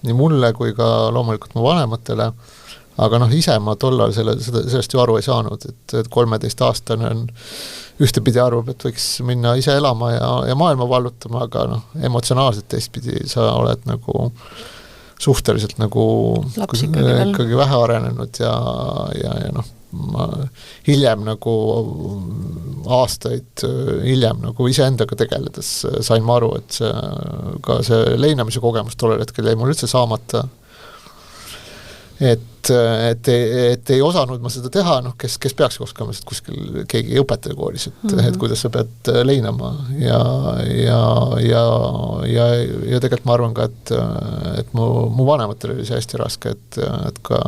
nii mulle kui ka loomulikult mu vanematele, aga ise ma tollal sellest ju aru ei saanud, et 13-aastane on ühtepidi arvab, et võiks minna ise elama ja maailma vallutama, aga emotsionaalselt teistpidi sa oled nagu suhteliselt nagu ikkagi vähe arenenud ja ma hiljem nagu aastaid hiljem nagu iseendaga tegeledes sain ma aru, et ka see leinamise kogemus tollel hetkel jäi mul üldse saamata. Et ei osanud ma seda teha, kes peaks oskama, sest kuskil keegi ei õpetaja koolis, et kuidas sa pead leinama ja tegelikult ma arvan ka, et mu vanematel oli see hästi raske, et ka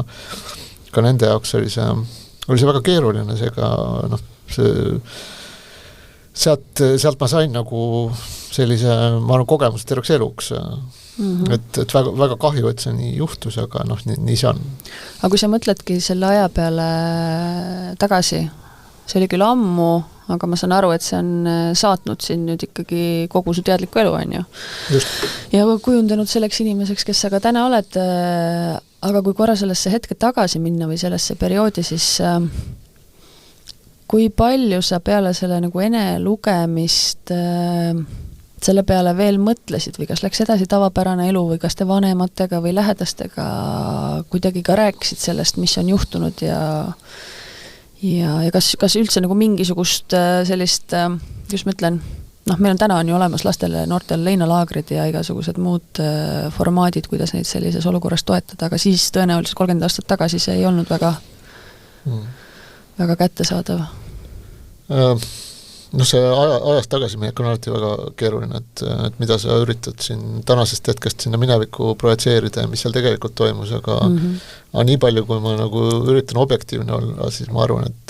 nende jaoks oli see väga keeruline, seega sealt ma sain nagu sellise, ma arvan, kogemus terveks eluks. Et väga, väga kahju, et see nii juhtus, aga nii see on. Aga kui sa mõtledki selle aja peale tagasi, see oli küll ammu, aga ma saan aru, et see on saatnud siin nüüd ikkagi kogu su teadliku elu, on ju? Just. Ja kujundanud selleks inimeseks, kes sa ka täna oled, aga kui korra sellesse hetke tagasi minna või sellesse perioodi, siis kui palju sa peale selle nagu ene lugemist selle peale veel mõtlesid või kas läks edasi tavapärane elu või kas te vanematega või lähedastega kuidagi ka rääkisid sellest, mis on juhtunud ja kas üldse nagu mingisugust sellist, just ma ütlen, meil täna on ju olemas lastele, noortele leinalaagrid ja igasugused muud formaadid, kuidas neid sellises olukorras toetada, aga siis tõenäoliselt 30 aastat tagasi see ei olnud väga kättesaadav. See ajast tagasi minek on alati väga keeruline, et mida sa üritad siin tänasest hetkest sinna minevikku projitseerida ja mis seal tegelikult toimus, aga nii palju, kui ma nagu üritan objektiivne olla, siis ma arvan, et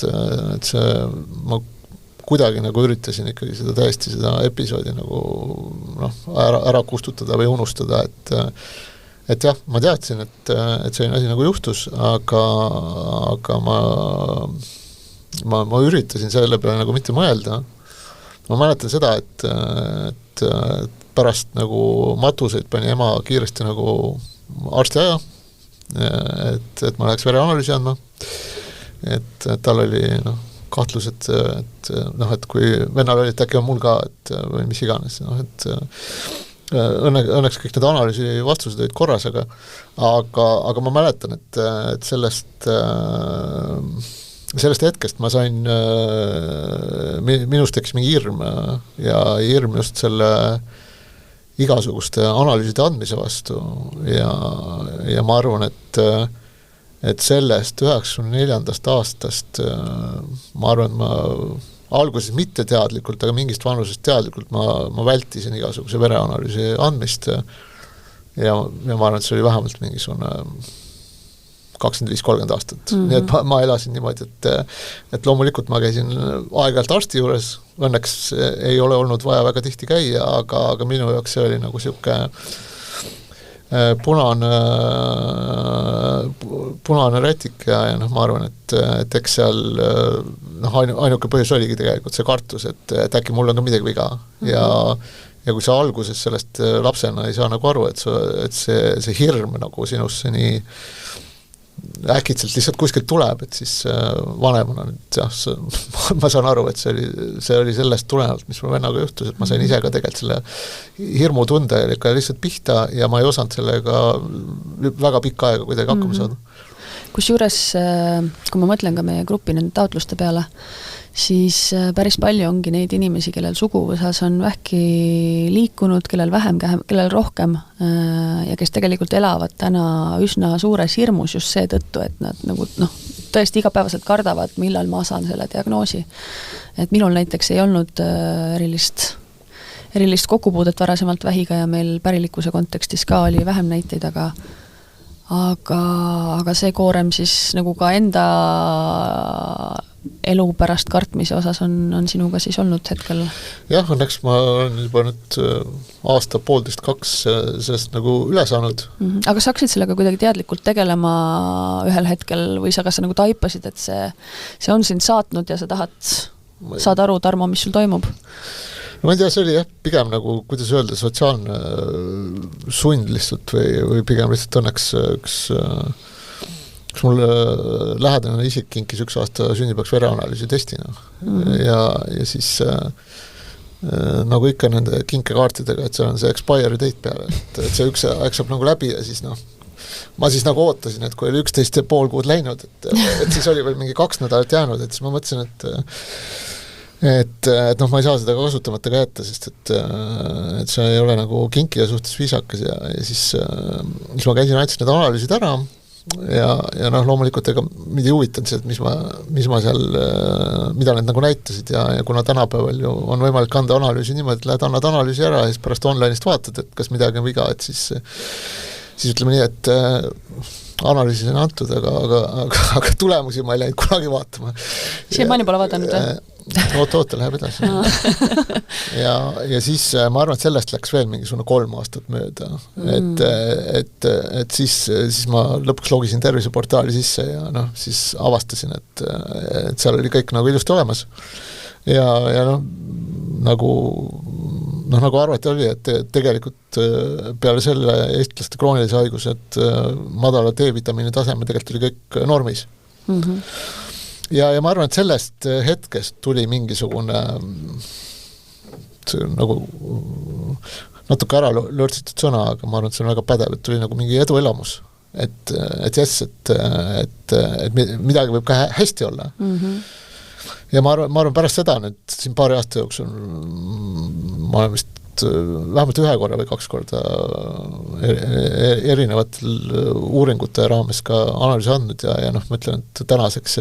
ma kuidagi nagu üritasin ikkagi seda episoodi nagu ära kustutada või unustada, et jah, ma teadsin, et selline asi nagu juhtus, aga ma üritasin selle peale nagu mitte mõelda. Ma mäletan seda, et pärast nagu matuseid pani ema kiiresti nagu arsti aja, et ma läheks vereanalüüsi andma, et tal oli kahtlus, et kui vennal oli, et äkki on mul ka, või mis iganes, et õnneks kõik need analüüsi vastused olid korras, aga ma mäletan, et sellest hetkest ma sain, minust tekkis mingi hirm ja hirm just selle igasuguste analüüside andmise vastu ja ma arvan, et sellest 94. aastast ma arvan, et ma alguses mitte teadlikult, aga mingist vanusest teadlikult ma vältisin igasuguse vereanalüüsi andmist ja ma arvan, et see oli vähemalt mingisugune 25-30 aastat. Nii et ma elasin niimoodi, et loomulikult ma käisin aeg-ajalt arsti juures, õnneks ei ole olnud vaja väga tihti käia, aga minu jaoks see oli nagu siuke punane rätik ja ma arvan, et eks seal ainuke põhjus oligi tegelikult see kartus, et äkki mul on ka midagi viga ja kui sa alguses sellest lapsena ei saa nagu aru, et see hirm nagu sinusse nii äkitselt lihtsalt kuskilt tuleb, et siis vanemana nüüd ma saan aru, et see oli sellest tulenevalt, mis mu vennaga juhtus, et ma sain ise ka tegelikult selle hirmu tunde lihtsalt pihta ja ma ei osanud sellega väga pikka aega kuidagi hakkama saada. Kusjuures, kui ma mõtlen ka meie grupi nende taotluste peale, siis päris palju ongi neid inimesi, kellel suguvõsas on vähki liikunud, kellel vähem, kellel rohkem ja kes tegelikult elavad täna üsna suures hirmus just seetõttu, et nad nagu tõesti igapäevaselt kardavad, millal ma saan selle diagnoosi. Et minul näiteks ei olnud erilist kokkupuudet varasemalt vähiga ja meil pärilikkuse kontekstis ka oli vähem näiteid, aga see koorem siis nagu ka enda elu pärast kartmise osas on sinuga siis olnud hetkel? Jah, õnneks ma olen juba nüüd aasta, 1,5–2 sellest nagu üle saanud. Aga sa hakkasid sellega kuidagi teadlikult tegelema ühel hetkel või kas sa nagu taipasid, et see on sind saatnud ja sa saad aru, Tarmo, mis sul toimub? No ma ei tea, see oli pigem nagu, kuidas öelda, sotsiaalne sund lihtsalt või pigem lihtsalt õnneks üks mul lähedane isik kinkis 1 aasta sünnipäevaks vereanalüüsi testina ja siis nagu ikka nende kinkekaartidega, et seal on see expiry date peale, et see üks aeg saab nagu läbi ja siis ma siis nagu ootasin, et kui oli 11,5 kuud läinud, et siis oli veel mingi 2 nädalat jäänud, et siis ma mõtlesin, et ma ei saa seda kasutamata ka jätta, sest et see ei ole nagu kinkija suhtes viisakas ja siis ma käisin, andsin need analüüsid ära ja loomulikult ega mind ei huvitanud see, et mis ma seal, mida need nagu näitasid ja kuna tänapäeval ju on võimalik anda analüüsi niimoodi, et lähed annad analüüsi ära ja siis pärast online'ist vaatad, et kas midagi on viga, et siis ütleme nii, et analüüsis on antud, aga tulemusi ma ei läinud kunagi vaatama. Siiamaani pole vaadanud või? Oota, läheb edasi. ja siis ma arvan, et sellest läks veel mingisugune 3 aastat mööda, et siis ma lõpuks logisin terviseportaali sisse ja siis avastasin, et seal oli kõik nagu ilusti olemas ja nagu arvati oli, et tegelikult peale selle eestlaste kroonilise haiguse, et madala D-vitamiini taseme tegelikult oli kõik normis. Ja ma arvan, et sellest hetkest tuli mingisugune nagu natuke ära lörtsitud sõna, aga ma arvan, et see on väga pädev, et tuli nagu mingi eduelamus, et midagi võib ka hästi olla. Ja ma arvan, pärast seda nüüd siin paari aasta jooksul ma olen vist vähemalt 1 korra või 2 korda erinevatel uuringute raames ka analüüsi andnud ja ma ütlen, et tänaseks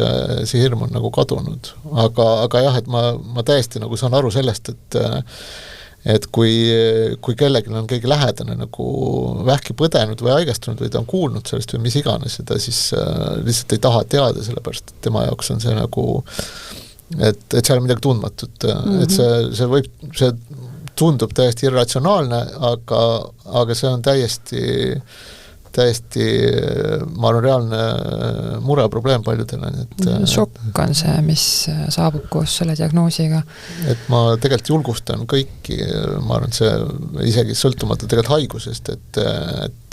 see hirm on nagu kadunud. Aga jah, et ma täiesti nagu saan aru sellest, et kui kellelgi on keegi lähedane nagu vähki põdenud või haigestunud või ta on kuulnud sellest või mis iganes, seda siis lihtsalt ei taha teada, sellepärast et tema jaoks on see nagu et seal on midagi tundmatut, et see tundub täiesti irratsionaalne, aga see on täiesti ma arvan, reaalne mure probleem paljudele. Šokk on see, mis saabub koos selle diagnoosiga. Et ma tegelikult julgustan kõiki, ma arvan, see isegi sõltumata tegelikult haigusest, et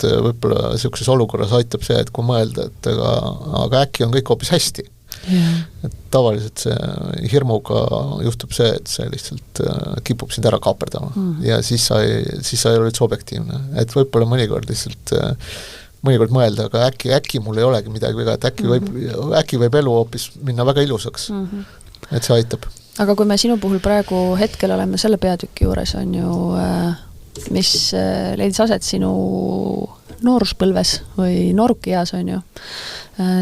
võib-olla niisuguses olukorras aitab see, et kui mõelda, et aga äkki on kõik hoopis hästi. Et tavaliselt see hirmuga juhtub see, et see lihtsalt kipub sind ära kaaperdama ja siis sa ei ole üldse objektiivne, et võib-olla mõnikord mõelda, aga äkki mul ei olegi midagi viga, et äkki võib elu hoopis minna väga ilusaks, et see aitab. Aga kui me sinu puhul praegu hetkel oleme selle peatüki juures, on ju, mis leidis aset sinu nooruspõlves või noorukias, on ju,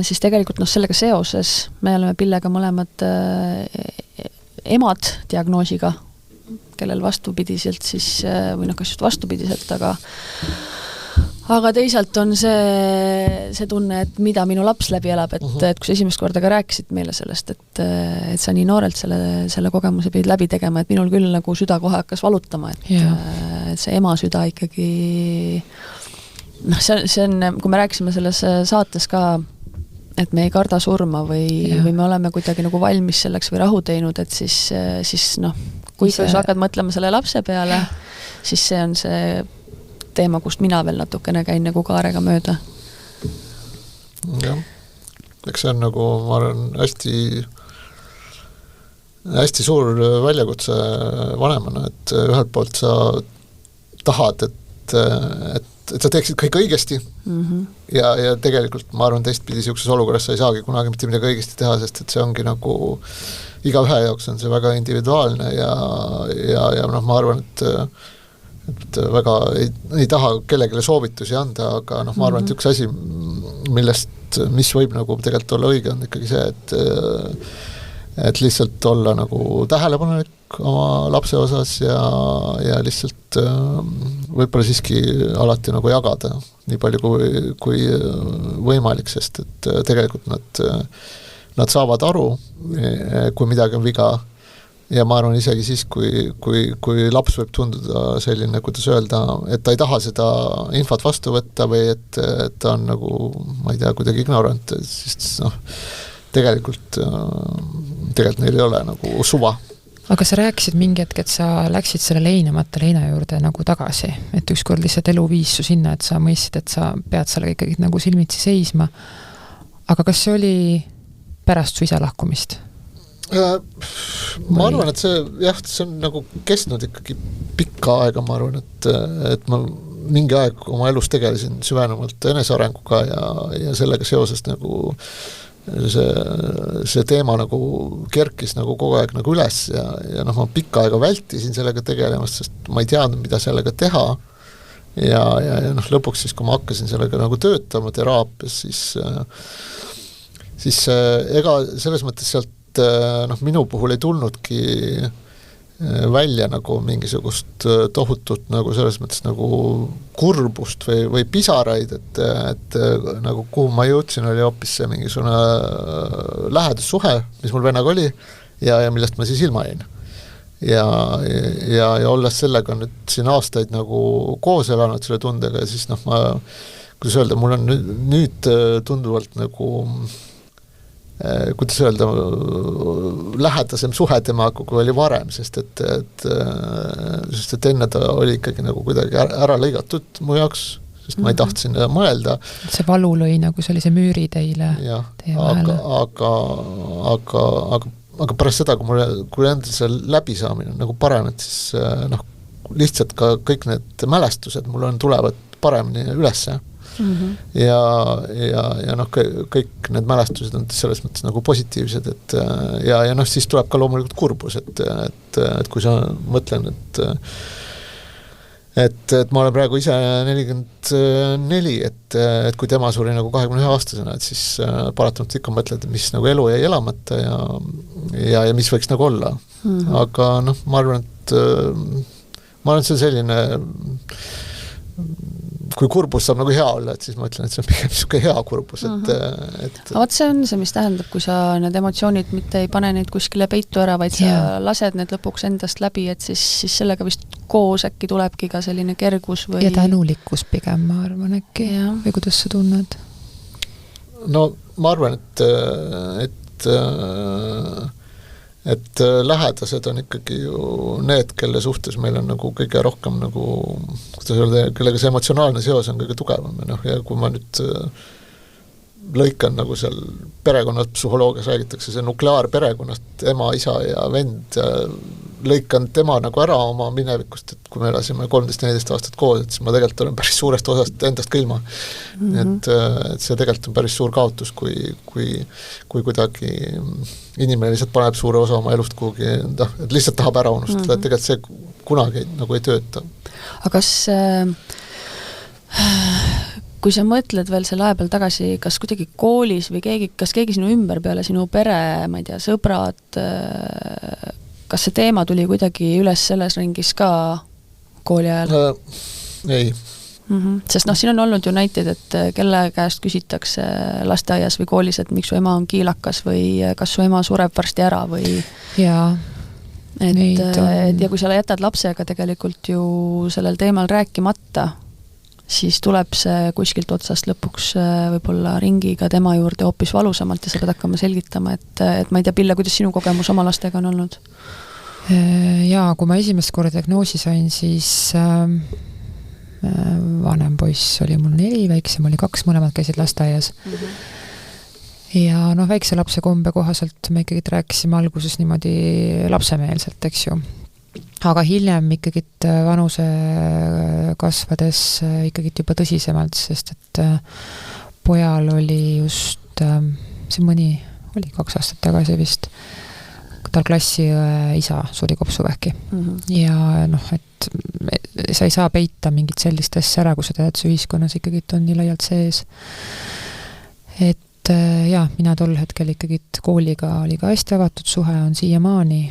siis tegelikult sellega seoses me oleme Pillega mõlemad emad diagnoosiga, kellel vastupidiselt siis, või kas just vastupidiselt, aga teisalt on see tunne, et mida minu laps läbi elab, et kui sa esimest korda ka rääkisid meile sellest, et sa nii noorelt selle kogemuse pidid läbi tegema, et minul küll nagu süda kohe hakkas valutama, et see ema süda ikkagi see on, kui me rääkisime selles saates ka et me ei karda surma või me oleme kuidagi nagu valmis selleks või rahu teinud, et siis noh, kui sa hakkad mõtlema selle lapse peale, siis see on see teema, kust mina veel natukene käin nagu kaarega mööda. Jah, eks see on nagu, ma arvan, hästi suur väljakutse vanemana, et ühelt poolt sa tahad, et sa teeksid kõik õigesti ja tegelikult ma arvan, teistpidi niisuguses olukorras sa ei saagi kunagi mitte midagi õigesti teha, sest et see ongi nagu igaühe jaoks on see väga individuaalne ja noh, ma arvan, et väga ei taha kellegile soovitusi anda, aga noh, ma arvan, et üks asi, mis võib nagu tegelikult olla õige, on ikkagi see, et lihtsalt olla nagu tähelepanelik oma lapse osas ja lihtsalt võib-olla siiski alati nagu jagada nii palju kui võimalik, sest et tegelikult nad saavad aru, kui midagi on viga ja ma arvan isegi siis, kui laps võib tunduda selline, kuidas öelda, et ta ei taha seda infot vastu võtta või et ta on nagu, ma ei tea, kuidagi ignorant, siis noh, tegelikult neil ei ole nagu suva. Aga sa rääkisid mingi hetk, et sa läksid selle leinamata leina juurde nagu tagasi, et ükskord lihtsalt elu viis su sinna, et sa mõistsid, et sa pead sellega ikkagi nagu silmitsi seisma. Aga kas see oli pärast su isa lahkumist? Ma arvan, et see on nagu kestnud ikkagi pikka aega, ma arvan, et ma mingi aeg oma elus tegelesin süvenumalt enesearenguga ja sellega seoses nagu see teema nagu kerkis nagu kogu aeg nagu üles ja noh, ma pikka aega vältisin sellega tegelemast, sest ma ei teadnud, mida sellega teha ja noh, lõpuks siis, kui ma hakkasin sellega nagu töötama teraapias, siis ega selles mõttes sealt noh, minu puhul ei tulnudki välja nagu mingisugust tohutut nagu selles mõttes nagu kurbust või pisaraid, et nagu kuhu ma jõudsin, oli hoopis see mingisugune lähedussuhe, mis mul vennaga oli ja millest ma siis ilma jäin. Ja olles sellega nüüd siin aastaid nagu koos elanud selle tundega ja siis noh, kuidas öelda, mul on nüüd tunduvalt nagu kuidas öelda, lähedasem suhe temaga, kui oli varem, sest et enne ta oli ikkagi nagu kuidagi ära lõigatud mu jaoks, sest ma ei taht sinna mõelda. See valu lõi nagu see oli see müüri teile teie vahele. Aga pärast seda, kui enda see läbisaamine on nagu parem, et siis noh, lihtsalt ka kõik need mälestused mul tulevad paremini ülesse. Ja noh, kõik need mälestused on selles mõttes nagu positiivsed, et ja noh, siis tuleb ka loomulikult kurbus, et kui sa mõtlen, et ma olen praegu ise 44, et kui tema suri nagu 21-aastasena, et siis paratamalt ikka mõtled, mis nagu elu jäi elamata ja mis võiks nagu olla. Aga noh, ma arvan, et see selline kui kurbus saab nagu hea olla, et siis ma ütlen, et see on pigem niisugune hea kurbus, Aga see on see, mis tähendab, kui sa need emotsioonid mitte ei pane neid kuskile peitu ära, vaid sa lased need lõpuks endast läbi, et siis sellega vist koos äkki tulebki ka selline kergus või... Ja tänulikkus pigem, ma arvan äkki, või kuidas sa tunned? No ma arvan, et lähedased on ikkagi ju need, kelle suhtes meil on nagu kõige rohkem nagu, kuidas öelda, kellega see emotsionaalne seos on kõige tugevam ja kui ma nüüd lõikan nagu seal perekonnas, psühholoogias räägitakse see nukleaarperekonnast, ema, isa ja vend, lõikan tema nagu ära oma minevikust, et kui me elasime 13-14 aastat koos, et siis ma tegelikult olen päris suurest osast endast ka ilma. Et see tegelikult on päris suur kaotus, kui kuidagi inimene lihtsalt paneb suure osa oma elust kuhugi, et lihtsalt tahab ära unustada, et tegelikult see kunagi nagu ei tööta. Aga kas kui sa mõtled veel selle aja peal tagasi, kas kuidagi koolis või kas keegi sinu ümber peale sinu pere, ma ei tea, sõbrad, kas see teema tuli kuidagi üles selles ringis ka kooli ajal? Ei. Sest siin on olnud ju näiteid, et kelle käest küsitakse lasteaias või koolis, et miks su ema on kiilakas või kas su ema sureb varsti ära või... Jaa. Ja kui sa jätad lapsega tegelikult ju sellel teemal rääkimata, siis tuleb see kuskilt otsast lõpuks võib-olla ringiga tema juurde hoopis valusamalt ja sa pead hakkama selgitama, et ma ei tea, Pille, kuidas sinu kogemus oma lastega on olnud? Jaa, kui ma esimest korda diagnoosi sain, siis vanem poiss oli mul 4, väiksem oli 2, mõlemad käisid lasteaias. Ja väikse lapse kombe kohaselt me ikkagi rääkisime alguses niimoodi lapsemeelselt, eks ju. Aga hiljem ikkagi vanuse kasvades ikkagi juba tõsisemalt, sest et pojal oli just, see mõni oli 2 aastat tagasi vist, tal klassi isa suri kopsuvähki. Ja et sa ei saa peita mingit sellist asja ära, kui sa tead, see ühiskonnas ikkagi on nii laialt sees. Et mina tol hetkel ikkagi kooliga oli ka hästi avatud suhe, on siiamaani,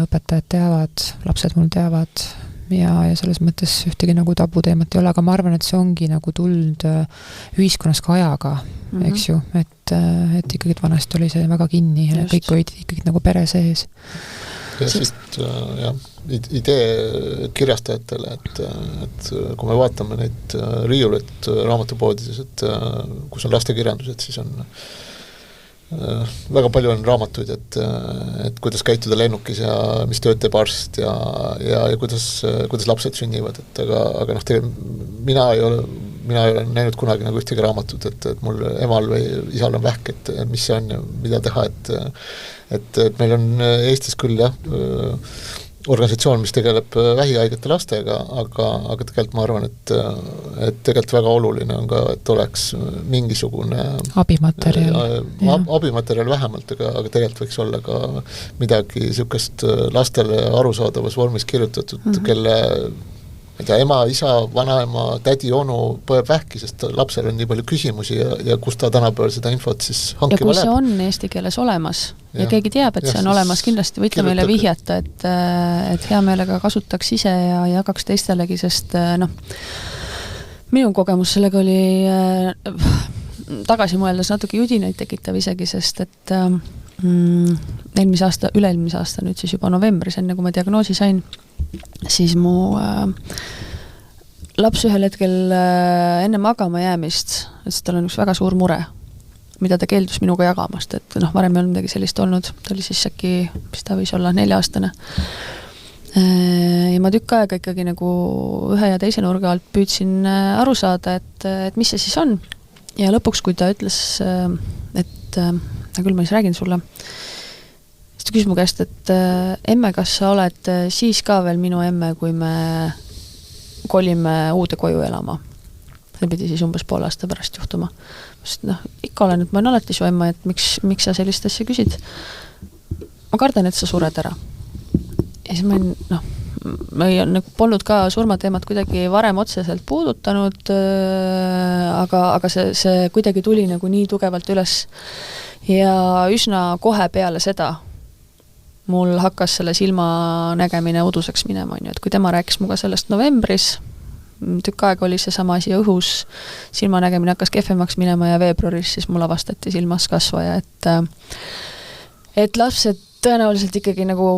õpetajad teavad, lapsed mul teavad ja selles mõttes ühtegi nagu tabuteemat ei ole, aga ma arvan, et see ongi nagu tulnud ühiskonnas ka ajaga, eks ju, et ikkagi vanasti oli see väga kinni ja kõik olid ikkagi nagu pere sees. Ja siit idee kirjastajatele, et kui me vaatame neid riiulit raamatupoodides, et kus on lastekirjandused, siis on väga palju on raamatuid, et kuidas käituda lennukis ja mis tööd teeb arst ja kuidas lapsed sünnivad, aga mina ei ole näinud kunagi nagu ühtegi raamatut, et mul emal või isal on vähk, et mis see on ja mida teha, et meil on Eestis küll organisatsioon, mis tegeleb vähihaigete lastega, aga tegelikult ma arvan, et tegelikult väga oluline on ka, et oleks mingisugune abimaterjal vähemalt, aga tegelikult võiks olla ka midagi niisugust lastele arusaadavas vormis kirjutatud, kelle ema, isa, vanaema, tädi, onu põeb vähki, sest lapsel on nii palju küsimusi ja kus ta tänapäeval seda infot siis hankima läheb. Ja kui see on eesti keeles olemas ja keegi teab, et see on olemas, kindlasti võite meile vihjata, et hea meelega kasutaks ise ja jagaks teistelegi, sest minu kogemus sellega oli tagasi mõeldes natuke judinaid tekitav isegi, sest et üle-eelmise aasta, nüüd siis juba novembris, enne kui ma diagnoosi sain, siis mu laps ühel hetkel enne magama jäämist, et tal on üks väga suur mure, mida ta keeldus minuga jagamast, et varem ei olnud midagi sellist olnud, ta oli siis äkki, mis ta võis olla, 4-aastane. Ja ma tükk aega ikkagi nagu ühe ja teise nurga alt püüdsin aru saada, et mis see siis on. Ja lõpuks, kui ta ütles, et küll ma siis räägin sulle, siis ta küsis mu käest, et emme, kas sa oled siis ka veel minu emme, kui me kolime uude koju elama? See pidi siis umbes poole aasta pärast juhtuma. Sest ikka olen, et ma olen alati su emme, et miks sa sellist asja küsid? Ma kardan, et sa sured ära. Ja siis ma polnud ka surmateemat kuidagi varem otseselt puudutanud, aga see kuidagi tuli nagu nii tugevalt üles. Ja üsna kohe peale seda mul hakkas selle silma nägemine uduseks minema, et kui tema rääkis muga sellest novembris, tükk aega oli see sama asi õhus, silma nägemine hakkas kehvemaks minema ja veebruaris siis mul avastati silmas kasvaja, et lapsed tõenäoliselt ikkagi nagu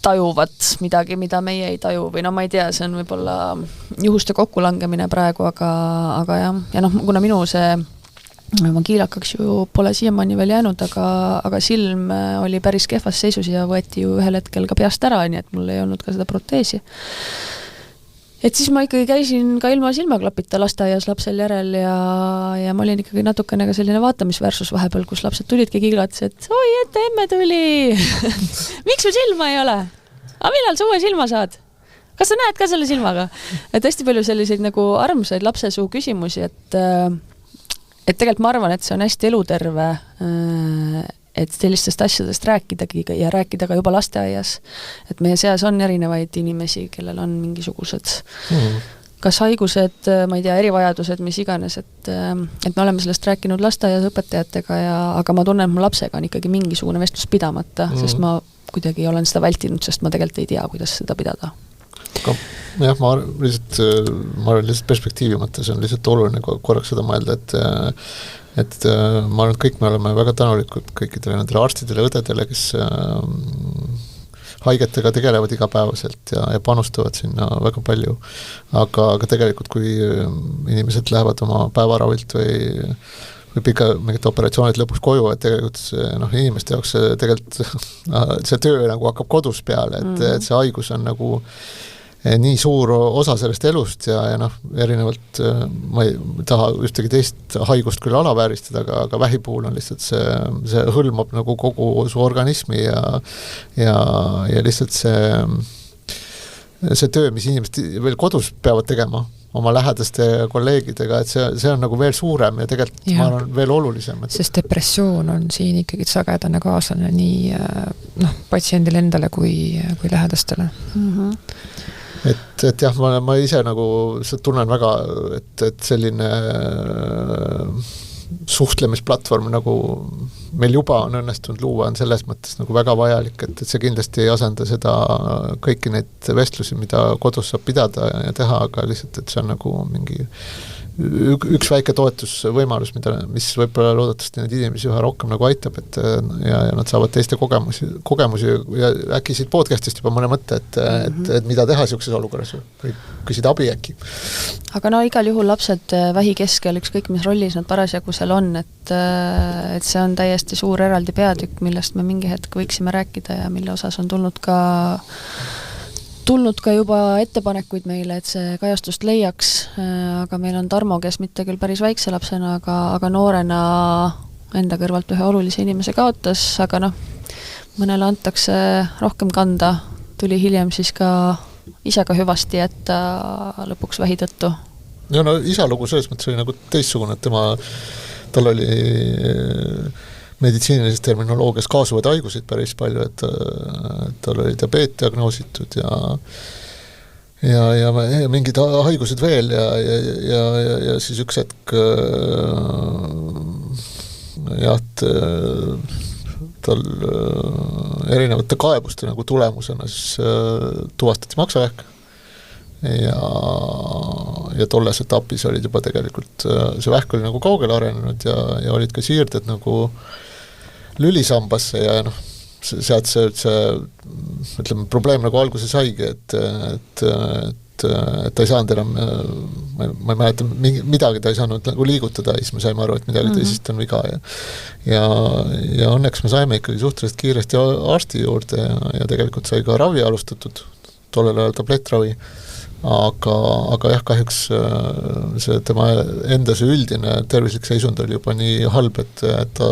tajuvad midagi, mida meie ei taju või ma ei tea, see on võib-olla juhuste kokkulangemine praegu, aga jah, ja kuna minu see ma kiilakaks ju pole siiamaani veel jäänud, aga silm oli päris kehvas seisus ja võeti ju ühel hetkel ka peast ära, nii et mul ei olnud ka seda proteesi. Et siis ma ikkagi käisin ka ilma silmaklapita lasteaias lapsel järel ja ma olin ikkagi natukene ka selline vaatamisversus vahepeal, kus lapsed tulidki kiilates, et oi, ette emme tuli! Miks sul silma ei ole? Aga millal sa uue silma saad? Kas sa näed ka selle silmaga? Et hästi palju selliseid nagu armsaid lapsesuu küsimusi, et tegelikult ma arvan, et see on hästi eluterve, et sellistest asjadest rääkidagi ja rääkida ka juba lasteaias. Et meie seas on erinevaid inimesi, kellel on mingisugused kas haigused, ma ei tea, erivajadused, mis iganes, et me oleme sellest rääkinud lasteaias õpetajatega, aga ma tunnen, et mu lapsega on ikkagi mingisugune vestlus pidamata, sest ma kuidagi olen seda vältinud, sest ma tegelikult ei tea, kuidas seda pidada. Jah, ma arvan lihtsalt perspektiivi mõttes on lihtsalt oluline korraks seda mõelda, et ma arvan, et kõik me oleme väga tänulikud kõikidele nendele arstidele, õdedele, kes haigetega tegelevad igapäevaselt ja panustavad sinna väga palju. Aga tegelikult, kui inimesed lähevad oma päevaravilt või pika mingit operatsioonid lõpuks koju, et tegelikult inimeste jaoks tegelikult see töö nagu hakkab kodus peale, et see haigus on nagu nii suur osa sellest elust ja erinevalt ma ei taha ühtegi teist haigust küll alavääristada, aga vähi puhul on lihtsalt see hõlmab nagu kogu su organismi ja lihtsalt see töö, mis inimesed veel kodus peavad tegema oma lähedaste kolleegidega, et see on nagu veel suurem ja tegelikult ma arvan veel olulisem. Sest depressioon on siin ikkagi sagedane kaaslane nii patsiendile endale kui lähedastele. Et jah, ma ise nagu tunnen väga, et selline suhtlemisplatvorm nagu meil juba on õnnestunud luua, on selles mõttes nagu väga vajalik, et see kindlasti ei asenda seda kõiki neid vestlusi, mida kodus saab pidada ja teha, aga lihtsalt, et see on nagu mingi üks väike toetusvõimalus, mis võib-olla loodetavasti neid inimesi üha rohkem nagu aitab, ja nad saavad teiste kogemusi ja äkki siit podcastist juba mõne mõtte, et mida teha siukses olukorras või küsida abi äkki. Aga igal juhul lapsed vähi keskel, ükskõik mis rollis nad parasjagu seal on, et see on täiesti suur eraldi peatükk, millest me mingi hetk võiksime rääkida ja mille osas on tulnud ka juba ettepanekuid meile, et see kajastust leiaks, aga meil on Tarmo, kes mitte küll päris väikse lapsena, aga noorena enda kõrvalt ühe olulise inimese kaotas, aga mõnele antakse rohkem kanda, tuli hiljem siis ka isaga hüvasti jätta lõpuks vähi tõttu. Isa lugu selles mõttes oli nagu teistsugune, et tal oli meditsiinilises terminoloogias kaasuvad haigusid päris palju, et tal oli diabeet diagnoositud ja mingid haigused veel ja siis üks hetk tal erinevate kaebuste nagu tulemusena siis tuvastati maksavähk ja tolles etapis olid juba tegelikult see vähk oli nagu kaugele arenenud ja olid ka siirded nagu lülisambasse ja sealt see ütleme, probleem nagu alguse saigi, et ta ei saanud enam, ma ei mäleta, midagi ta ei saanud nagu liigutada, siis me saime aru, et midagi teisest on viga ja õnneks me saime ikkagi suhteliselt kiiresti arsti juurde ja tegelikult sai ka ravi alustatud, tollel ajal tablettravi, aga jah, kahjuks see tema enda see üldine tervislik seisund oli juba nii halb, et ta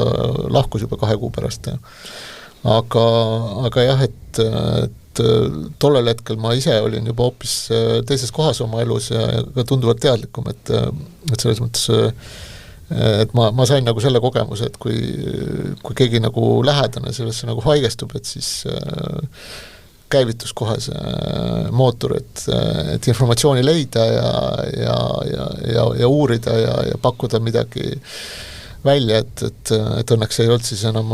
lahkus juba 2 kuu pärast. Aga jah, et tollel hetkel ma ise olin juba hoopis teises kohas oma elus ja ka tunduvalt teadlikum, et selles mõttes et ma sain nagu selle kogemuse, et kui keegi nagu lähedane sellesse nagu haigestub, et siis käivitus kohe see mootor, et informatsiooni leida ja uurida ja pakkuda midagi välja, et õnneks ei olnud siis enam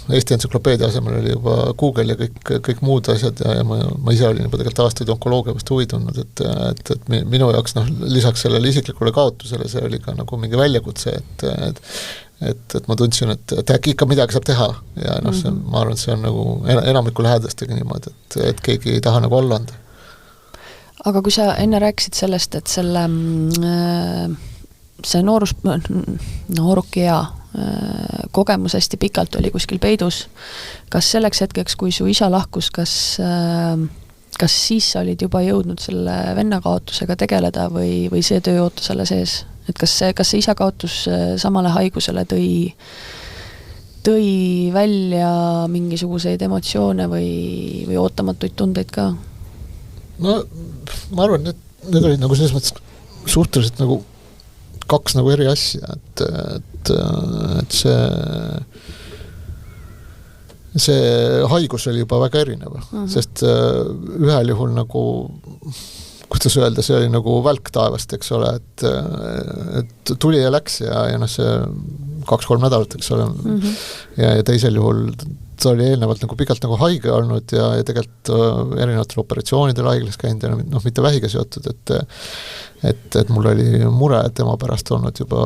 Eesti entsüklopeedia asemel oli juba Google ja kõik muud asjad ja ma ise olin juba tegelikult aastaid onkoloogia vast huvi tundnud, et minu jaoks lisaks sellele isiklikule kaotusele see oli ka nagu mingi väljakutse, et ma tundsin, et äkki ikka midagi saab teha ja ma arvan, et see on nagu enamiku lähedastega niimoodi, et keegi ei taha nagu olla anda. Aga kui sa enne rääkisid sellest, et see noorukea kogemus hästi pikalt oli kuskil peidus, kas selleks hetkeks, kui su isa lahkus, kas siis sa olid juba jõudnud selle vennakaotusega tegeleda või see töö ootas alla sees? Et kas see isa kaotus samale haigusele tõi välja mingisuguseid emotsioone või ootamatuid tundeid ka? No ma arvan, et need olid nagu selles mõttes suhteliselt nagu 2 nagu eri asja, et see haigus oli juba väga erinev, sest ühel juhul nagu kuidas öelda, see oli nagu välk taevast, eks ole, et tuli ja läks ja see 2-3 nädalat, eks ole, ja teisel juhul ta oli eelnevalt nagu pikalt nagu haige olnud ja tegelikult erinevatel operatsioonidel haiglas käinud ja mitte vähiga seotud, et mul oli mure tema pärast olnud juba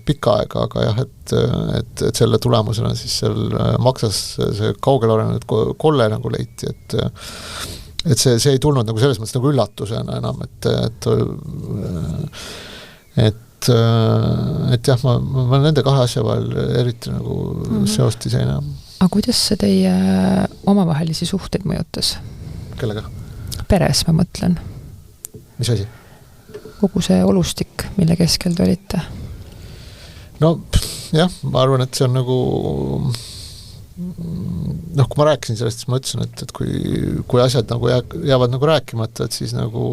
pikka aega, aga jah, et selle tulemusena siis seal maksas see kaugel arenenud kolle nagu leiti, et see ei tulnud nagu selles mõttes nagu üllatusena enam, et jah, ma nende kahe asja vahel eriti nagu seost ei saa. Aga kuidas see teie omavahelisi suhteid mõjutas? Kellega? Peres, ma mõtlen. Mis asi? Kogu see olustik, mille keskel te olite? No jah, ma arvan, et see on nagu kui ma rääkisin sellest, siis ma ütlesin, et kui asjad nagu jäävad nagu rääkimata, et siis nagu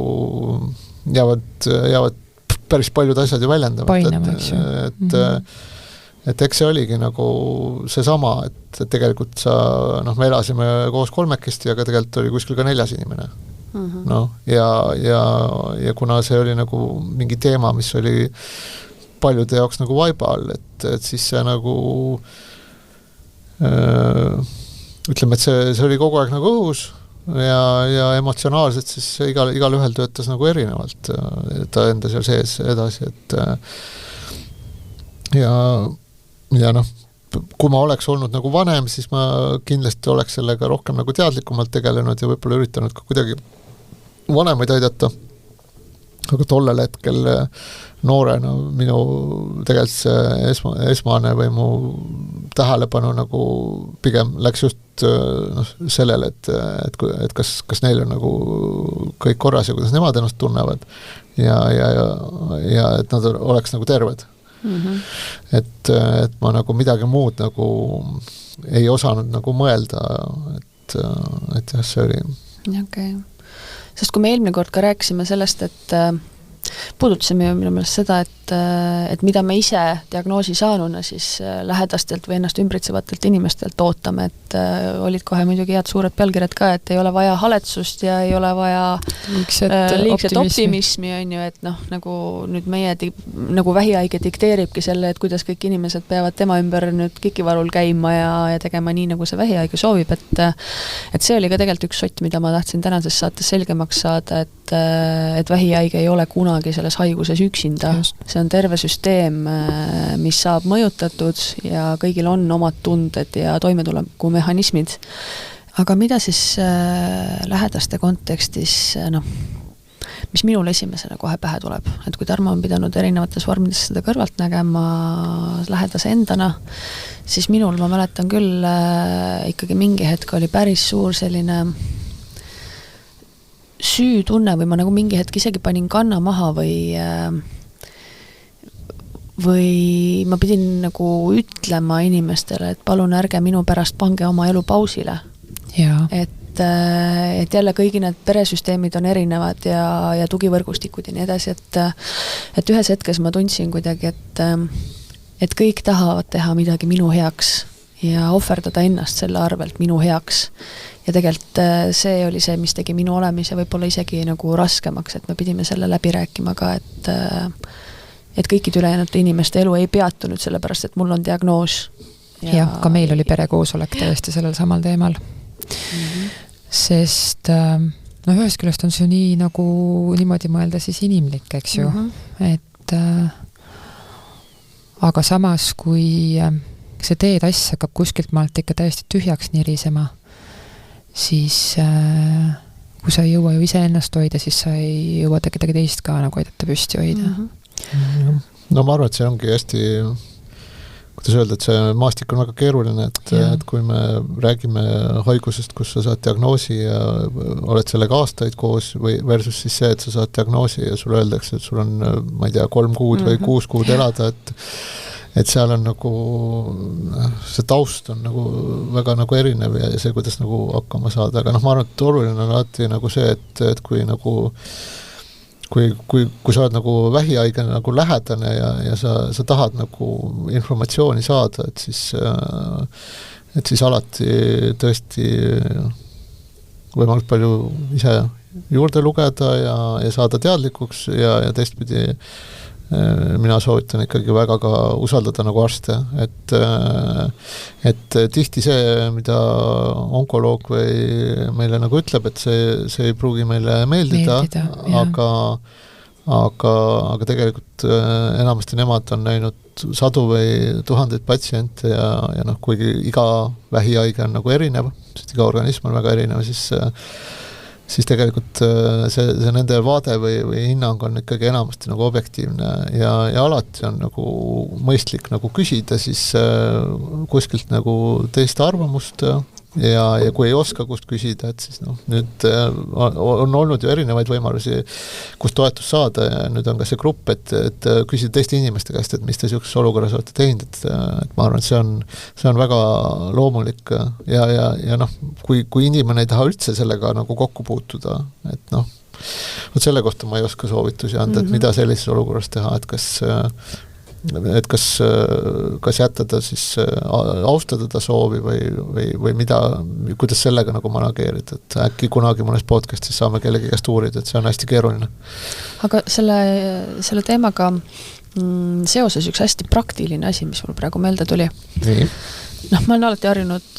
jäävad päris paljud asjad ju väljendamata. Painama, eks ju. Et eks see oligi nagu seesama, et tegelikult me elasime koos 3-kesti, aga tegelikult oli kuskil ka 4 inimene. Ja kuna see oli nagu mingi teema, mis oli paljude jaoks nagu vaiba all, et siis see nagu ütleme, et see oli kogu aeg nagu õhus ja emotsionaalselt siis igal ühel töötas nagu erinevalt ta enda seal sees edasi, et ja kui ma oleks olnud nagu vanem, siis ma kindlasti oleks sellega rohkem nagu teadlikumalt tegelenud ja võib-olla üritanud ka kuidagi vanemaid aidata. Aga tollel hetkel noorena minu tegelikult see esmane või mu tähelepanu nagu pigem läks just sellele, et kas neil on nagu kõik korras ja kuidas nemad ennast tunnevad ja et nad oleks nagu terved. Et ma nagu midagi muud nagu ei osanud nagu mõelda, et jah, see oli. Okay. Sest kui me eelmine kord ka rääkisime sellest, et puudutasime minu meelest seda, et mida me ise diagnoosi saanuna siis lähedastelt või ennast ümbritsevatelt inimestelt ootame, et olid kohe muidugi head suured pealkirjad ka, et ei ole vaja haletsust ja ei ole vaja liigset optimismi on ju, et nagu nüüd meie nagu vähihaige dikteeribki selle, et kuidas kõik inimesed peavad tema ümber nüüd kikivarul käima ja tegema nii, nagu see vähihaige soovib, et see oli ka tegelikult üks sott, mida ma tahtsin tänases saates selgemaks saada, et vähihaige ei ole kunagi selles haiguses üksinda. See on terve süsteem, mis saab mõjutatud ja kõigil on omad tunded ja toimetulekumehhanismid. Aga mida siis lähedaste kontekstis, mis minul esimesena kohe pähe tuleb? Et kui Tarmo on pidanud erinevates vormides seda kõrvalt nägema lähedase endana, siis minul, ma mäletan küll, ikkagi mingi hetk oli päris suur selline süütunne või ma nagu mingi hetk isegi panin kanna maha või ma pidin nagu ütlema inimestele, et palun ärge minu pärast pange oma elu pausile. Et jälle kõigi need peresüsteemid on erinevad ja tugivõrgustikud ja nii edasi, et ühes hetkes ma tundsin kuidagi, et kõik tahavad teha midagi minu heaks ja ohverdada ennast selle arvelt minu heaks. Ja tegelikult see oli see, mis tegi minu olemise võib-olla isegi nagu raskemaks, et me pidime selle läbi rääkima ka, et kõikide ülejäänud inimeste elu ei peatunud sellepärast, et mul on diagnoos. Ja ka meil oli perekoosolek tõesti sellel samal teemal. Sest ühest küljest on see nii nagu niimoodi mõelda siis inimlik, eks ju. Et aga samas, kui see teetass hakkab kuskilt maalt ikka täiesti tühjaks nirisema, siis kui sa ei jõua ju ise ennast hoida, siis sa ei jõua kedagi teist ka nagu aidata püsti hoida. No ma arvan, et see ongi hästi, kuidas öelda, et see maastik on väga keeruline, et kui me räägime haigusest, kus sa saad diagnoosi ja oled sellega aastaid koos või versus siis see, et sa saad diagnoosi ja sulle öeldakse, et sul on, ma ei tea, 3 kuud või 6 kuud elada, et seal on nagu, see taust on nagu väga nagu erinev ja see, kuidas nagu hakkama saada, aga ma arvan, et oluline on alati nagu see, et kui nagu kui sa oled nagu vähihaige nagu lähedane ja sa tahad nagu informatsiooni saada, et siis alati tõesti võimalikult palju ise juurde lugeda ja saada teadlikuks ja teistpidi mina soovitan ikkagi väga ka usaldada nagu arste, et tihti see, mida onkoloog või meile nagu ütleb, et see ei pruugi meile meeldida aga tegelikult enamasti nemad on näinud sadu või tuhandeid patsiente ja noh, kuigi iga vähihaige on nagu erinev, sest iga organism on väga erinev, siis tegelikult see nende vaade või hinnang on ikkagi enamasti nagu objektiivne ja alati on nagu mõistlik nagu küsida siis kuskilt nagu teist arvamust ja kui ei oska kust küsida, et siis noh, nüüd on olnud ju erinevaid võimalusi, kus toetust saada ja nüüd on ka see grupp, et küsida teiste inimeste käest, et mis te niisuguses olukorras olete teinud, et ma arvan, et see on väga loomulik ja noh, kui inimene ei taha üldse sellega nagu kokku puutuda, et noh, vot selle kohta ma ei oska soovitusi anda, et mida sellises olukorras teha, et kas jätada siis austada ta soovi või mida, kuidas sellega nagu manageerida, et äkki kunagi mõnes podcastis saame kellegi käest uurida, et see on hästi keeruline. Aga selle teemaga seoses üks hästi praktiline asi, mis mul praegu meelde tuli. Nii. Noh, ma olen alati harjunud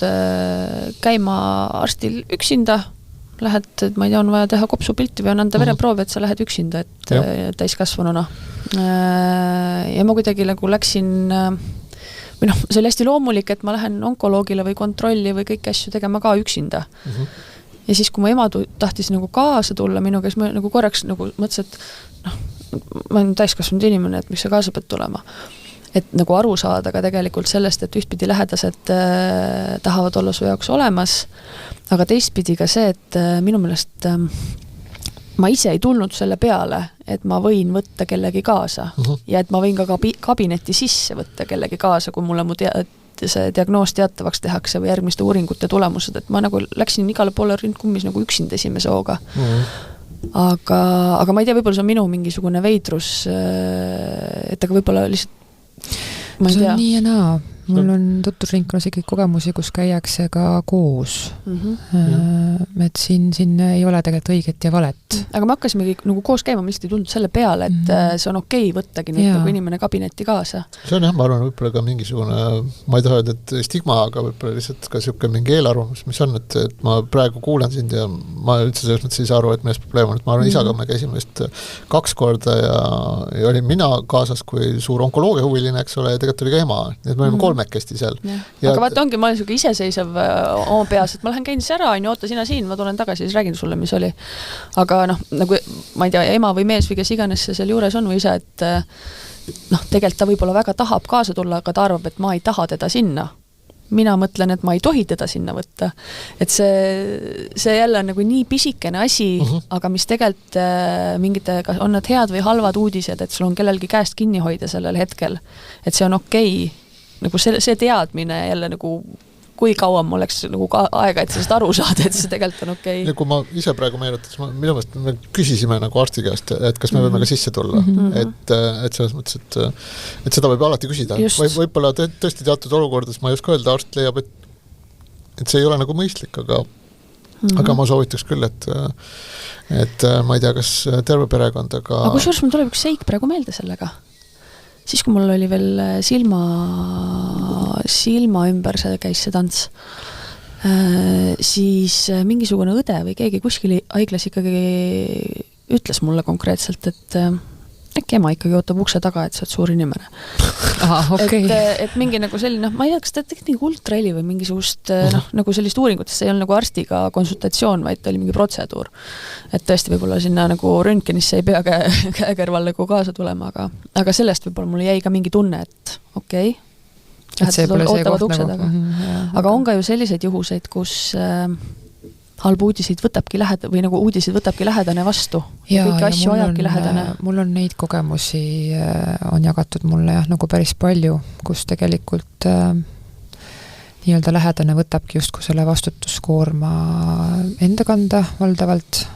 käima arstil üksinda, lähed, ma ei tea, on vaja teha kopsupilti või on anda vereproovi, et sa lähed üksinda, et täiskasvanuna. Ja ma kuidagi nagu läksin, või noh, see oli hästi loomulik, et ma lähen onkoloogile või kontrolli või kõiki asju tegema ka üksinda. Ja siis, kui mu ema tahtis nagu kaasa tulla minu käes, ma nagu korraks nagu mõtlesin, et noh, ma olen täiskasvanud inimene, et miks sa kaasa pead tulema. Et nagu aru saada ka tegelikult sellest, et ühtpidi lähedased tahavad olla su jaoks olemas, aga teistpidi ka see, et minu meelest ma ise ei tulnud selle peale, et ma võin võtta kellegi kaasa ja et ma võin ka kabinetti sisse võtta kellegi kaasa, kui mulle see diagnoos teatavaks tehakse või järgmiste uuringute tulemused, et ma nagu läksin igale poole rindkummis nagu üksinda esimese hooga. Aga ma ei tea, võib-olla see on minu mingisugune veidrus, et aga võib-olla lihtsalt ma ei tea. See on nii ja naa. Mul on tutvusringkonnas ikkagi kogemusi, kus käiakse ka koos. Et siin ei ole tegelikult õiget ja valet. Aga me hakkasimegi nagu koos käima, ma lihtsalt ei tulnud selle peale, et see on okei võttagi nüüd nagu inimene kabinetti kaasa. See on jah, ma arvan, võib-olla ka mingisugune, ma ei taha öelda, et stigma, aga võib-olla lihtsalt ka niisugune mingi eelarvamus, mis on, et ma praegu kuulan sind ja ma üldse selles mõttes ei saa aru, et milles probleem on, et ma arvan, isaga me käisime vist 2 korda ja olin mina kaasas kui suur onkoloogia huviline, eks ole, ja tegelikult oli ka ema, nii et me olime kolmekesti seal. Ja, aga vaata ongi, ma olen niisugune iseseisev oma peas, et ma lähen käin siis ära, oota sina siin, ma tulen tagasi, siis räägin sulle, mis oli. Aga noh, nagu ma ei tea, ema või mees või kes iganes see seal juures on või isa, et noh, tegelikult ta võib-olla väga tahab kaasa tulla, aga ta arvab, et ma ei taha teda sinna. Mina mõtlen, et ma ei tohi teda sinna võtta. Et see jälle on nagu nii pisikene asi, aga mis tegelikult mingite, on nad head või halvad uudised, et sul on kellelgi käest kinni hoida sellel hetkel. Et see on okei. Nagu see teadmine jälle nagu kui kauan mul oleks nagu aega, et sellest aru saada, et see tegelikult on okei. Ja kui ma ise praegu meenutas, minu meelest me küsisime nagu arsti käest, et kas me võime ka sisse tulla. Et selles mõttes, et seda võib alati küsida. Võib-olla tõesti teatud olukordades ma ei oska öelda, arst leiab, et see ei ole nagu mõistlik, aga ma soovitaks küll, et ma ei tea, kas terve perekond, aga kusjuures mul tuleb üks seik praegu meelde sellega. Siis, kui mul oli veel silma ümber see käis see tants, siis mingisugune õde või keegi kuskil haiglas ikkagi ütles mulle konkreetselt, et äkki ema ikkagi ootab ukse taga, et sa oled suur inimene. Okay. Et mingi nagu selline, ma ei tea, kas ta tegi ultraheli või mingisugust nagu sellist uuringutest, see ei olnud nagu arstiga konsultatsioon, vaid ta oli mingi protseduur. Et tõesti võib-olla sinna nagu röntgenisse ei pea käekõrval nagu kaasa tulema, aga sellest võib-olla mulle jäi ka mingi tunne, et okei. Et see pole see koht nagu. Aga on ka ju selliseid juhuseid, kus halb uudiseid võtabki või nagu uudiseid võtabki lähedane vastu. Kõiki asju ajabki lähedane. Mul on neid kogemusi, on jagatud mulle jah, nagu päris palju, kus tegelikult nii-öelda lähedane võtabki justkui selle vastutuskoorma enda kanda valdavalt.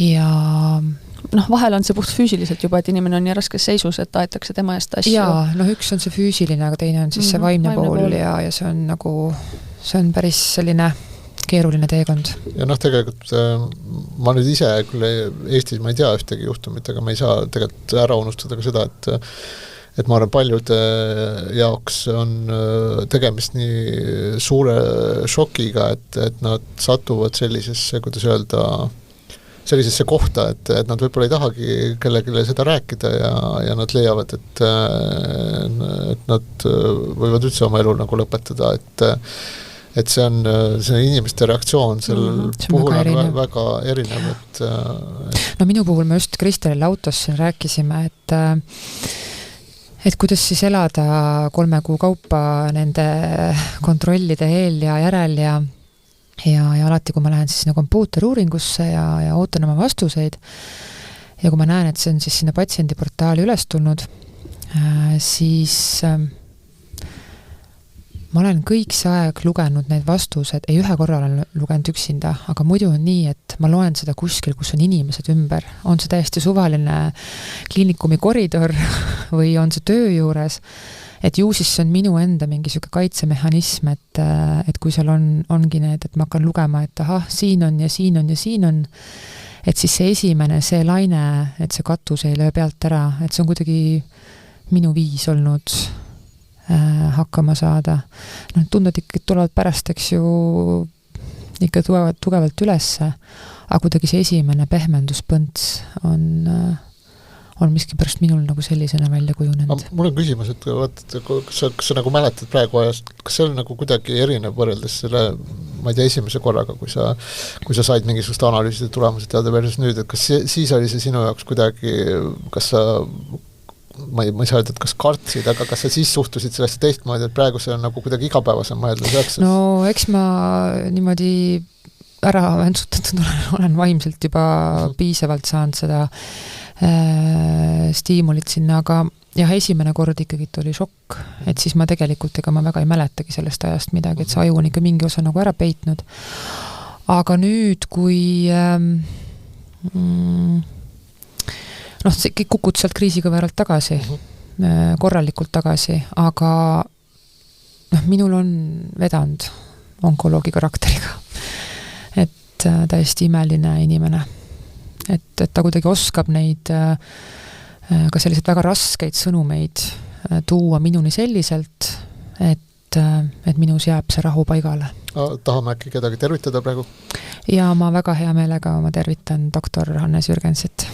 Ja noh, vahel on see puht füüsiliselt juba, et inimene on nii raskes seisus, et aetakse tema eest asju. Jaa, noh üks on see füüsiline, aga teine on siis see vaimne pool ja see on nagu, see on päris selline keeruline teekond. Ja tegelikult ma nüüd ise küll Eestis ma ei tea ühtegi juhtumit, aga ma ei saa tegelikult ära unustada ka seda, et ma arvan, paljude jaoks on tegemist nii suure šokiga, et nad satuvad sellisesse, kuidas öelda, sellisesse kohta, et nad võib-olla ei tahagi kellelegi seda rääkida ja nad leiavad, et nad võivad üldse oma elu nagu lõpetada, et see on inimeste reaktsioon sel puhul on väga erinev. No minu puhul me just Kristelile autos siin rääkisime, et kuidas siis elada 3 kuu kaupa nende kontrollide eel ja järel ja alati, kui ma lähen siis kompuuteruuringusse ja ootan oma vastuseid ja kui ma näen, et see on siis sinna patsiendiportaali üles tulnud, siis ma olen kõik see aeg lugenud need vastused, ei ühe korra olen lugenud üksinda, aga muidu on nii, et ma loen seda kuskil, kus on inimesed ümber. On see täiesti suvaline kliinikumi koridor või on see töö juures, et ju siis see on minu enda mingi siuke kaitsemehhanism, et kui seal ongi need, et ma hakkan lugema, et ahah, siin on ja siin on ja siin on, et siis see esimene, see laine, et see katus ei löö pealt ära, et see on kuidagi minu viis olnud hakkama saada. Tundnud ikka tulevad pärast, eks ju, ikka tugevalt ülesse, aga kuidagi see esimene pehmenduspõnts on miski pärast minul nagu sellisena välja kujunenud. Mul on küsimus, et kas sa nagu mäletad praegu ajast, kas see on nagu kuidagi erinev võrreldes selle, ma ei tea, esimese korraga, kui sa said mingisugust analüüside tulemused teada versus nüüd, et kas siis oli see sinu jaoks kuidagi, kas sa ma ei saa öelda, et kas kartsid, aga kas sa siis suhtusid sellesse teistmoodi, et praegu see on nagu kuidagi igapäevasem mõelda? No eks ma niimoodi ära väntsutatud olen vaimselt juba piisavalt saanud seda stiimulit sinna, aga jah, esimene kord ikkagi oli šokk, et siis ma tegelikult ma väga ei mäletagi sellest ajast midagi, et see aju on ikka mingi osa nagu ära peitnud. Aga nüüd, kui see kõik kukud sealt kriisikõveralt tagasi, korralikult tagasi, aga minul on vedanud onkoloogi karakteriga. Et täiesti imeline inimene. Et ta kuidagi oskab neid ka selliseid väga raskeid sõnumeid tuua minuni selliselt, et minus jääb see rahu paigale. Tahame äkki kedagi tervitada praegu? Ja ma väga hea meelega ma tervitan doktor Hannes Jürgensit.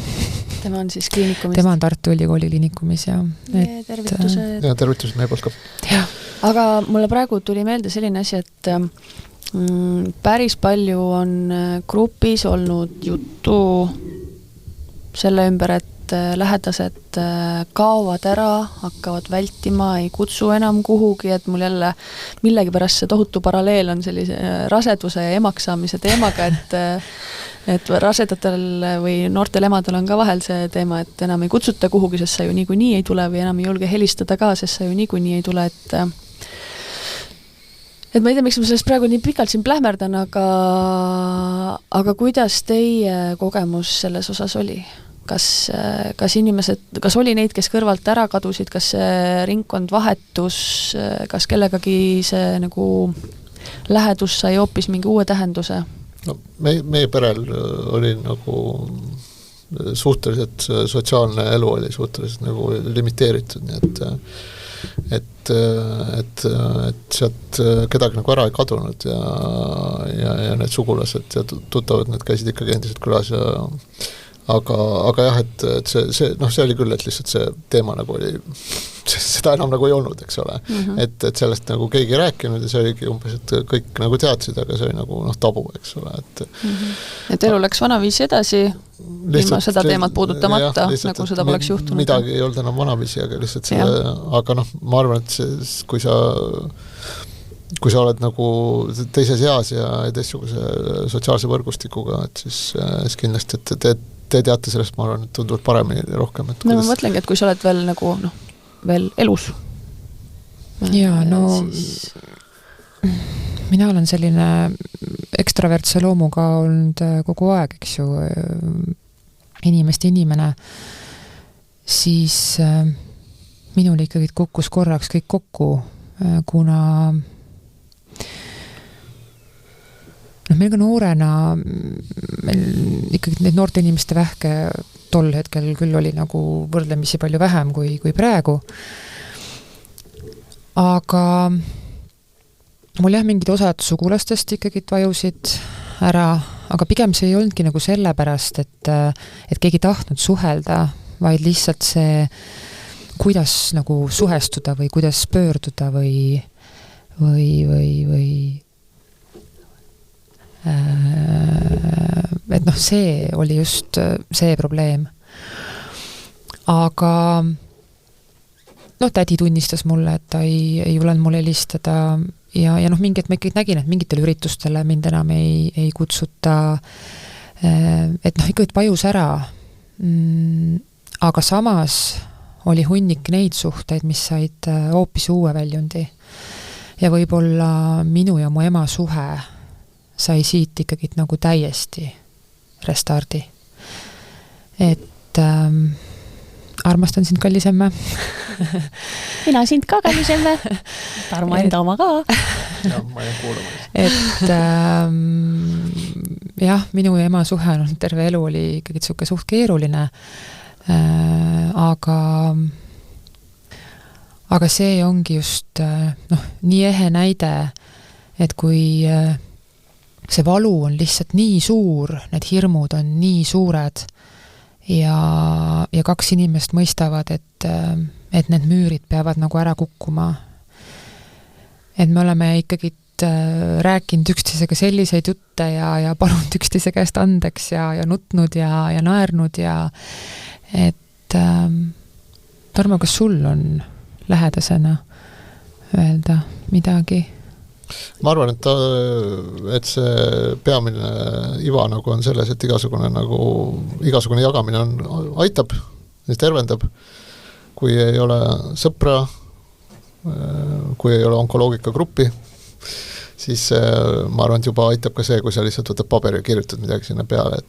Tema on siis kliinikumist. Tema on Tartu Ülikooli kliinikumis ja tervitused meie poolt ka. Aga mulle praegu tuli meelde selline asi, et päris palju on grupis olnud juttu selle ümber, et lähedased kaovad ära, hakkavad vältima, ei kutsu enam kuhugi, et mul jälle millegipärast see tohutu paralleel on sellise raseduse ja emaks saamise teemaga, et rasedatel või noortel emadel on ka vahel see teema, et enam ei kutsuta kuhugi, sest sa ju niikuinii ei tule või enam ei julge helistada ka, sest sa ju niikuinii ei tule, et ma ei tea, miks ma sellest praegu nii pikalt siin plähmerdan, aga kuidas teie kogemus selles osas oli? Kas inimesed, kas oli neid, kes kõrvalt ära kadusid, kas see ringkond vahetus, kas kellegagi see nagu lähedus sai hoopis mingi uue tähenduse? No, meie perel oli nagu suhteliselt sotsiaalne elu oli suhteliselt nagu limiteeritud, nii et sealt kedagi nagu ära ei kadunud ja need sugulased ja tuttavad, need käisid ikkagi endiselt külas aga jah, et see oli küll, et lihtsalt see teema nagu oli, seda enam nagu ei olnud, eks ole. Et sellest nagu keegi ei rääkinud ja see oligi umbes, et kõik nagu teadsid, aga see oli nagu tabu, eks ole. Et elu läks vanaviisi edasi, ilma seda teemat puudutamata, nagu seda poleks juhtunud. Midagi ei olnud enam vanaviisi, aga lihtsalt seda, aga ma arvan, et kui sa oled nagu teises eas ja teistsuguse sotsiaalse võrgustikuga, et siis kindlasti, et te teate sellest, ma arvan, et tunduvalt paremini rohkem. Ma mõtlengi, et kui sa oled veel nagu, veel elus. Jaa, mina olen selline ekstravertse loomuga olnud kogu aeg, eks ju, inimeste inimene, siis minul ikkagi kukkus korraks kõik kokku, kuna meil ka noorena meil ikkagi neid noorte inimeste vähke tol hetkel küll oli nagu võrdlemisi palju vähem kui praegu. Aga mul mingid osad sugulastest ikkagi vajusid ära, aga pigem see ei olnudki nagu sellepärast, et keegi tahtnud suhelda, vaid lihtsalt see, kuidas nagu suhestuda või kuidas pöörduda või et see oli just see probleem. Aga tädi tunnistas mulle, et ta ei julenud mulle helistada ja mingit ma ikkagi nägin, et mingitele üritustele mind enam ei kutsuta, et ikka vajus ära. Aga samas oli hunnik neid suhteid, mis said hoopis uue väljundi. Ja võib-olla minu ja mu ema suhe sai siit ikkagi nagu täiesti restardi. Et armastan sind, kallisemme. Mina sind ka, kallisemme. Tarmo enda oma ka. Ja, ma ei kuulama. Et jah, minu ja ema suhe terve elu oli ikkagi suht keeruline. Aga see ongi just nii ehe näide, et kui see valu on lihtsalt nii suur, need hirmud on nii suured ja kaks inimest mõistavad, et need müürid peavad nagu ära kukkuma. Et me oleme ikkagi rääkinud üksteisega selliseid jutte ja palunud üksteise käest andeks ja nutnud ja naernud ja et Tarmo, kas sul on lähedasena öelda midagi? Ma arvan, et see peamine iva nagu on selles, et igasugune jagamine aitab, tervendab, kui ei ole sõpra, kui ei ole onkoloogika gruppi, siis ma arvan, et juba aitab ka see, kui sa lihtsalt võtad paberi ja kirjutad midagi sinna peale,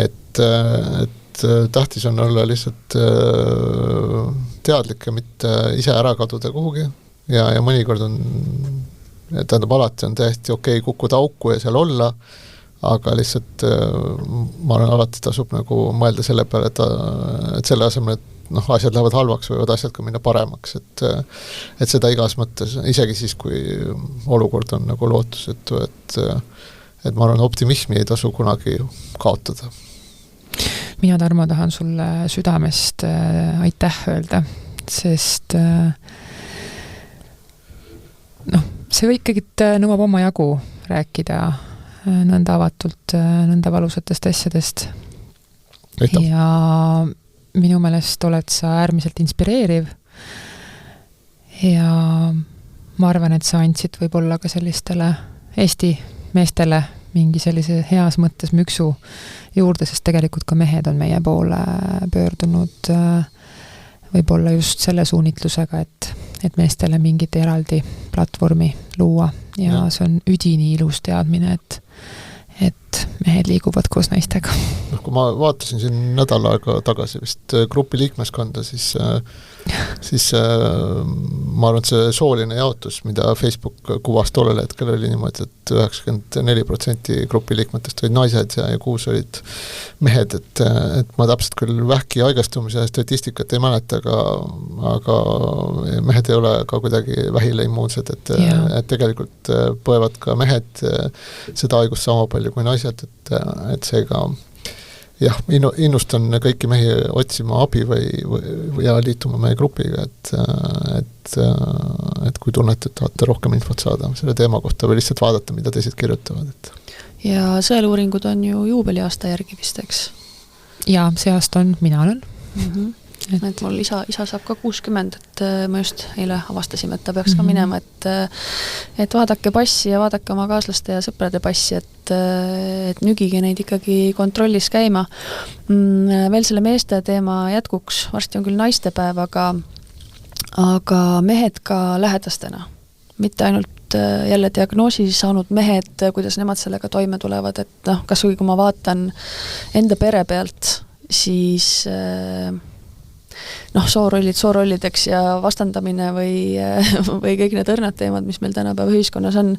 et tähtis on olla lihtsalt teadlik ja mitte ise ära kaduda kuhugi ja mõnikord on, alati on täiesti okei kukkuda auku ja seal olla, aga lihtsalt ma arvan, alati tasub nagu mõelda selle peale, et selle asemel, et asjad lähevad halvaks, võivad asjad ka minna paremaks, et seda igas mõttes, isegi siis, kui olukord on nagu lootusetu, et ma arvan, optimismi ei tasu kunagi kaotada. Mina, Tarmo, tahan sulle südamest aitäh öelda, sest see ikkagi nõuab oma jagu rääkida nõnda avatult, nõnda valusatest asjadest. Aitäh. Ja minu meelest oled sa äärmiselt inspireeriv ja ma arvan, et sa andsid võib-olla ka sellistele Eesti meestele mingi sellise heas mõttes müksu juurde, sest tegelikult ka mehed on meie poole pöördunud võib-olla just selle suunitlusega, et meestele mingit eraldi platvormi luua ja see on üdini ilus teadmine, et mehed liiguvad koos naistega. Kui ma vaatasin siin nädal aega tagasi vist grupi liikmeskonda, siis ma arvan, et see sooline jaotus, mida Facebook kuvas tollel hetkel oli niimoodi, et 94% grupi liikmetest olid naised ja 6 olid mehed, et ma täpselt küll vähki haigestumise statistikat ei mäleta, aga mehed ei ole ka kuidagi vähile immuunsed, et tegelikult põevad ka mehed seda haigust sama palju kui naised, et seega jah, innustan kõiki mehi otsima abi ja liituma meie grupiga, et kui tunnete, et tahate rohkem infot saada selle teema kohta või lihtsalt vaadata, mida teised kirjutavad. Ja sõeluuringud on ju juubeliaasta järgi vist, eks? Ja see aasta on, mina olen. Et mul isa saab ka 60, et ma just eile avastasime, et ta peaks ka minema, et vaadake passi ja vaadake oma kaaslaste ja sõprade passi, et nügige neid ikkagi kontrollis käima. Veel selle meeste teema jätkuks, varsti on küll naistepäev, aga mehed ka lähedastena. Mitte ainult jälle diagnoosi saanud mehed, kuidas nemad sellega toime tulevad, et kas kui ma vaatan enda pere pealt, siis soorollideks ja vastandamine või kõik need õrnad teemad, mis meil tänapäeva ühiskonnas on,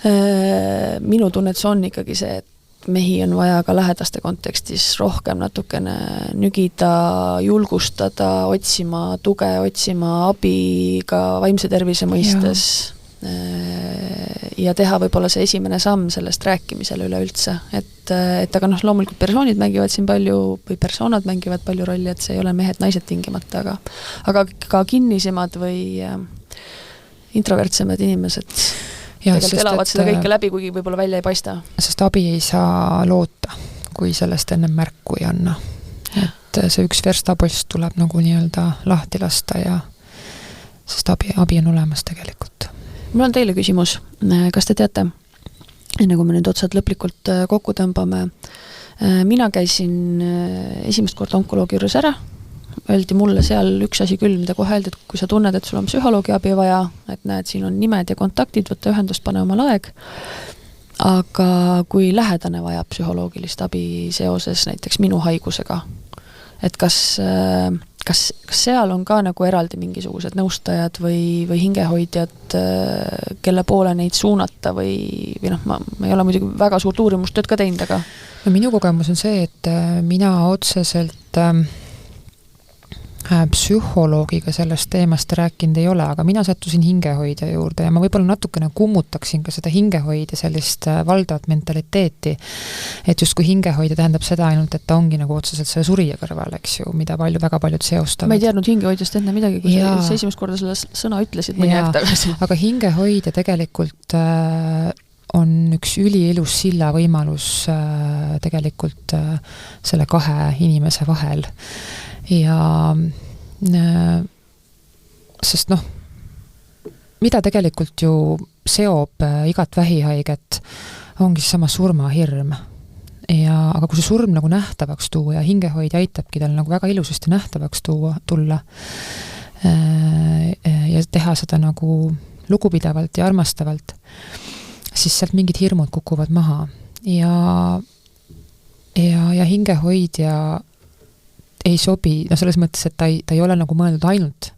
Minu tunnetus on ikkagi see, et mehi on vaja ka lähedaste kontekstis rohkem natukene nügida, julgustada, otsima tuge, otsima abi ka vaimse tervise mõistes ja teha võib-olla see esimene samm sellest rääkimisel üleüldse. Et aga loomulikult persoonid mängivad siin palju või personad mängivad palju rolli, et see ei ole mehed-naised tingimata, aga ka kinnisemad või introvertsemad inimesed tegelikult elavad seda kõike läbi, kuigi võib-olla välja ei paista. Sest abi ei saa loota, kui sellest enne märku ei anna. Et see üks verstapost tuleb nagu nii-öelda lahti lasta ja sest abi on olemas tegelikult. Mul on teile küsimus. Kas te teate, enne kui me nüüd otsad lõplikult kokku tõmbame, mina käisin esimest korda onkoloogi juures ära, öeldi mulle seal üks asi küll, mida kohe öeldi, et kui sa tunned, et sul on psühholoogi abi vaja, et näed, siin on nimed ja kontaktid, võtta ühendust, pane omal aeg, aga kui lähedane vajab psühholoogilist abi seoses näiteks minu haigusega, et kas seal on ka nagu eraldi mingisugused nõustajad või hingehoidjad, kelle poole neid suunata või ma ei ole muidugi väga suurt uurimustööd ka teinud, aga no minu kogemus on see, et mina otseselt psühholoogiga sellest teemast rääkinud ei ole, aga mina sattusin hingehoidja juurde ja ma võib-olla natukene kummutaksin ka seda hingehoidja sellist valdavat mentaliteeti, et justkui hingehoidja tähendab seda ainult, et ta ongi nagu otseselt selle surija kõrval, eks ju, mida väga paljud seostavad. Ma ei teadnud hingehoidjast enne midagi, kui sa esimest korda selle sõna ütlesid mõni aeg tagasi. Aga hingehoidja tegelikult on üks üliilus silla võimalus tegelikult selle kahe inimese vahel. Ja sest mida tegelikult ju seob igat vähihaiget, ongi sama surmahirm. Aga kui see surm nagu nähtavaks tuua ja hingehoidja aitabki tal nagu väga ilusasti nähtavaks tulla ja teha seda nagu lugupidavalt ja armastavalt, siis sealt mingid hirmud kukuvad maha. Ja hingehoidja ei sobi, selles mõttes, et ta ei ole nagu mõeldud ainult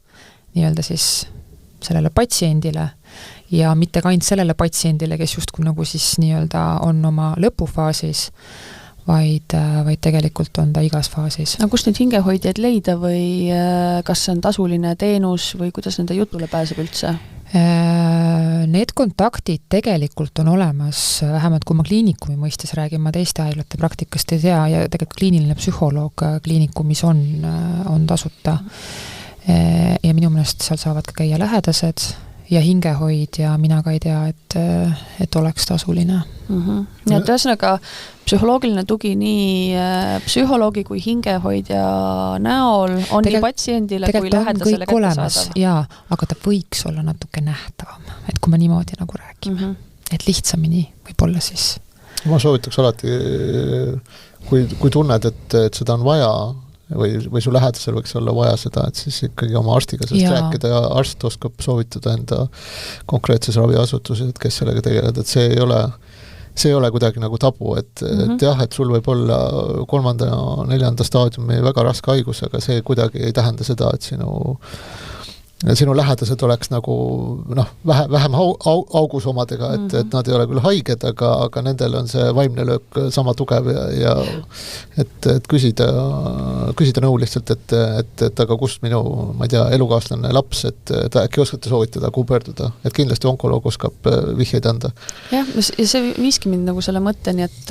nii-öelda siis sellele patsiendile ja mitte ka ainult sellele patsiendile, kes justkui nagu siis nii-öelda on oma lõpufaasis, vaid tegelikult on ta igas faasis. No kus neid hingehoidjaid leida või kas see on tasuline teenus või kuidas nende jutule pääseb üldse? Need kontaktid tegelikult on olemas, vähemalt kui ma kliinikumi mõistes räägin, ma teiste haiglate praktikast ei tea ja tegelikult kliiniline psühholoog kliinikumis on tasuta. Ja minu meelest seal saavad ka käia lähedased ja hingehoid ja mina ka ei tea, et oleks tasuline. Ja et ühesõnaga psühholoogiline tugi nii psühholoogi kui hingehoidja näol on nii patsiendile kui lähedasele kättesaadav. Jaa, aga ta võiks olla natuke nähtavam, et kui me niimoodi nagu räägime. Et lihtsamini võib-olla siis. Ma soovitaks alati, kui tunned, et seda on vaja, või su lähedasel võiks olla vaja seda, et siis ikkagi oma arstiga sellest rääkida ja arst oskab soovitada enda konkreetses raviasutuses, et kes sellega tegeled, et see ei ole kuidagi nagu tabu, et jah, et sul võib olla 3. ja 4. staadiumi väga raske haigus, aga see kuidagi ei tähenda seda, et sinu lähedased oleks nagu vähem augus omadega, et nad ei ole küll haiged, aga nendel on see vaimne löök sama tugev ja et küsida nõu lihtsalt, et aga kust minu, ma ei tea, elukaaslane laps, et äkki oskate soovitada, kuhu pöörduda, et kindlasti onkoloog oskab vihjeid anda. Jah, ja see viiski mind nagu selle mõtteni, et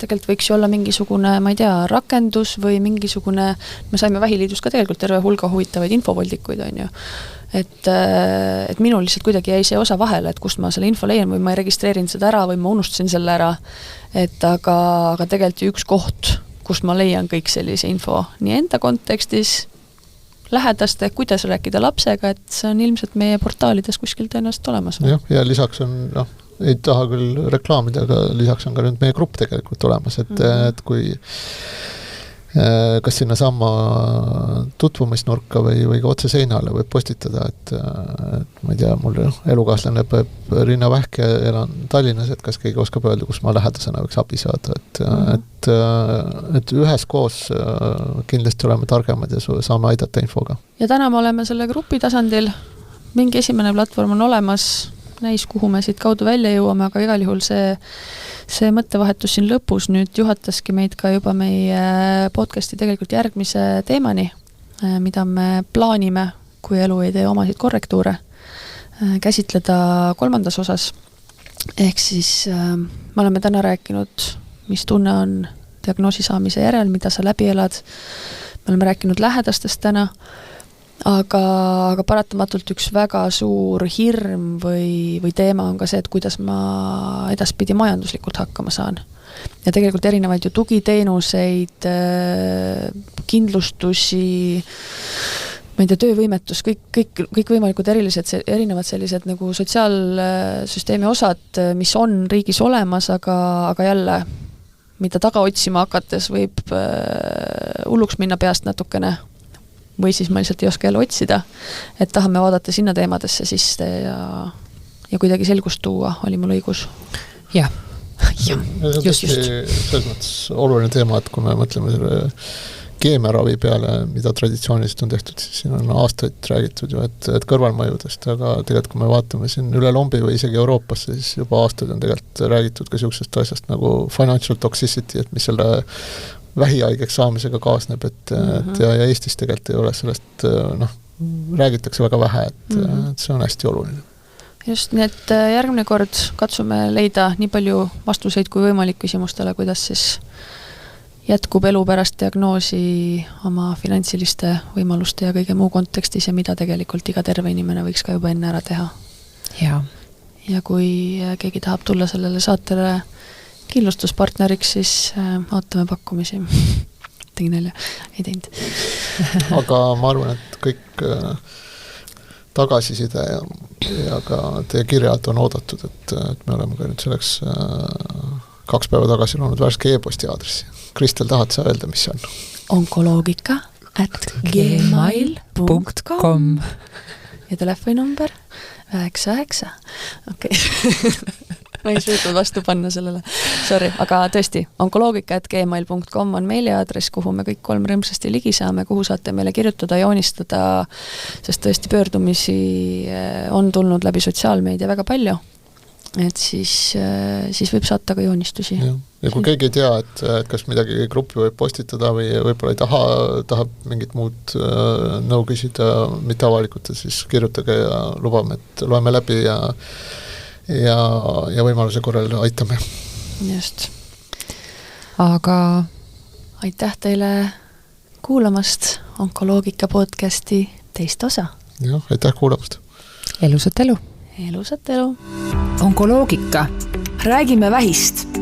tegelikult võiks ju olla mingisugune, ma ei tea, rakendus või mingisugune, me saime Vähiliidus ka tegelikult terve hulga huvitavaid infovoldikuid, on ju. Et minul lihtsalt kuidagi jäi see osa vahele, et kust ma selle info leian või ma ei registreerinud seda ära või ma unustasin selle ära. Aga tegelikult ju üks koht, kust ma leian kõik sellise info nii enda kontekstis, lähedaste, kuidas rääkida lapsega, et see on ilmselt meie portaalides kuskil tõenäoliselt olemas. Ja lisaks on, ei taha küll reklaamida, aga lisaks on ka nüüd meie grupp tegelikult olemas, et kui kas sinna sama tutvumisnurka või ka otse seinale võib postitada, et ma ei tea, mul elukaaslane põeb rinnavähk ja elan Tallinnas, et kas keegi oskab öelda, kus ma lähedasena võiks abi saada, et üheskoos kindlasti oleme targemad ja saame aidata infoga. Ja täna me oleme selle grupi tasandil, mingi esimene platvorm on olemas, näis, kuhu me siit kaudu välja jõuame, aga igal juhul see mõttevahetus siin lõpus nüüd juhataski meid ka juba meie podcasti tegelikult järgmise teemani, mida me plaanime, kui elu ei tee omasid korrektuure, käsitleda 3. osas. Ehk siis me oleme täna rääkinud, mis tunne on diagnoosi saamise järel, mida sa läbi elad. Me oleme rääkinud lähedastest täna, aga paratamatult üks väga suur hirm või teema on ka see, et kuidas ma edaspidi majanduslikult hakkama saan. Ja tegelikult erinevaid ju tugiteenuseid, kindlustusi, ma ei tea, töövõimetus, kõik võimalikud erinevad sellised nagu sotsiaalsüsteemi osad, mis on riigis olemas, aga jälle, mida taga otsima hakates võib hulluks minna peast natukene, või siis ma lihtsalt ei oska jälle otsida, et tahame vaadata sinna teemadesse sisse ja kuidagi selgust tuua, oli mul õigus. Jah, just. Selles mõttes oluline teema, et kui me mõtleme selle keemiaravi peale, mida traditsiooniliselt on tehtud, siis siin on aastaid räägitud ju, et kõrvalmõjudest, aga tegelikult kui me vaatame siin üle lombi või isegi Euroopasse, siis juba aastaid on tegelikult räägitud ka sellisest asjast nagu financial toxicity, et mis selle vähihaigeks saamisega kaasneb, et ja Eestis tegelikult ei ole sellest, räägitakse väga vähe, et see on hästi oluline. Just, nii et järgmine kord katsume leida nii palju vastuseid kui võimalik küsimustele, kuidas siis jätkub elu pärast diagnoosi oma finantsiliste võimaluste ja kõige muu kontekstis ja mida tegelikult iga terve inimene võiks ka juba enne ära teha. Ja kui keegi tahab tulla sellele saatele kindlustuspartneriks, siis ootame pakkumisi. Tegin nalja, ei teinud. Aga ma arvan, et kõik tagasiside ja ka teie kirjad on oodatud, et me oleme ka nüüd selleks 2 päeva tagasi olnud värske e-posti aadressi. Kristel, tahad sa öelda, mis see on? onkoloogika@gmail.com ja telefoninumber 99. Okei. Ma ei suutnud vastu panna sellele. Sorry, aga tõesti, onkoloogika@gmail.com on meiliaadress, kuhu me kõik 3 rõmsasti ligi saame, kuhu saate meile kirjutada, joonistada, sest tõesti pöördumisi on tulnud läbi sotsiaalmeedia väga palju. Et siis võib saata ka joonistusi. Ja kui keegi ei tea, et kas midagi gruppi võib postitada või võib-olla ei tahab mingit muud nõu küsida, mitte avalikult, siis kirjutage ja lubame, et loeme läbi ja võimaluse korral aitame. Just. Aga aitäh teile kuulamast Onkoloogika podcasti 2. osa. Jah, aitäh kuulamast. Elusat elu. Elusat elu. Onkoloogika. Räägime vähist.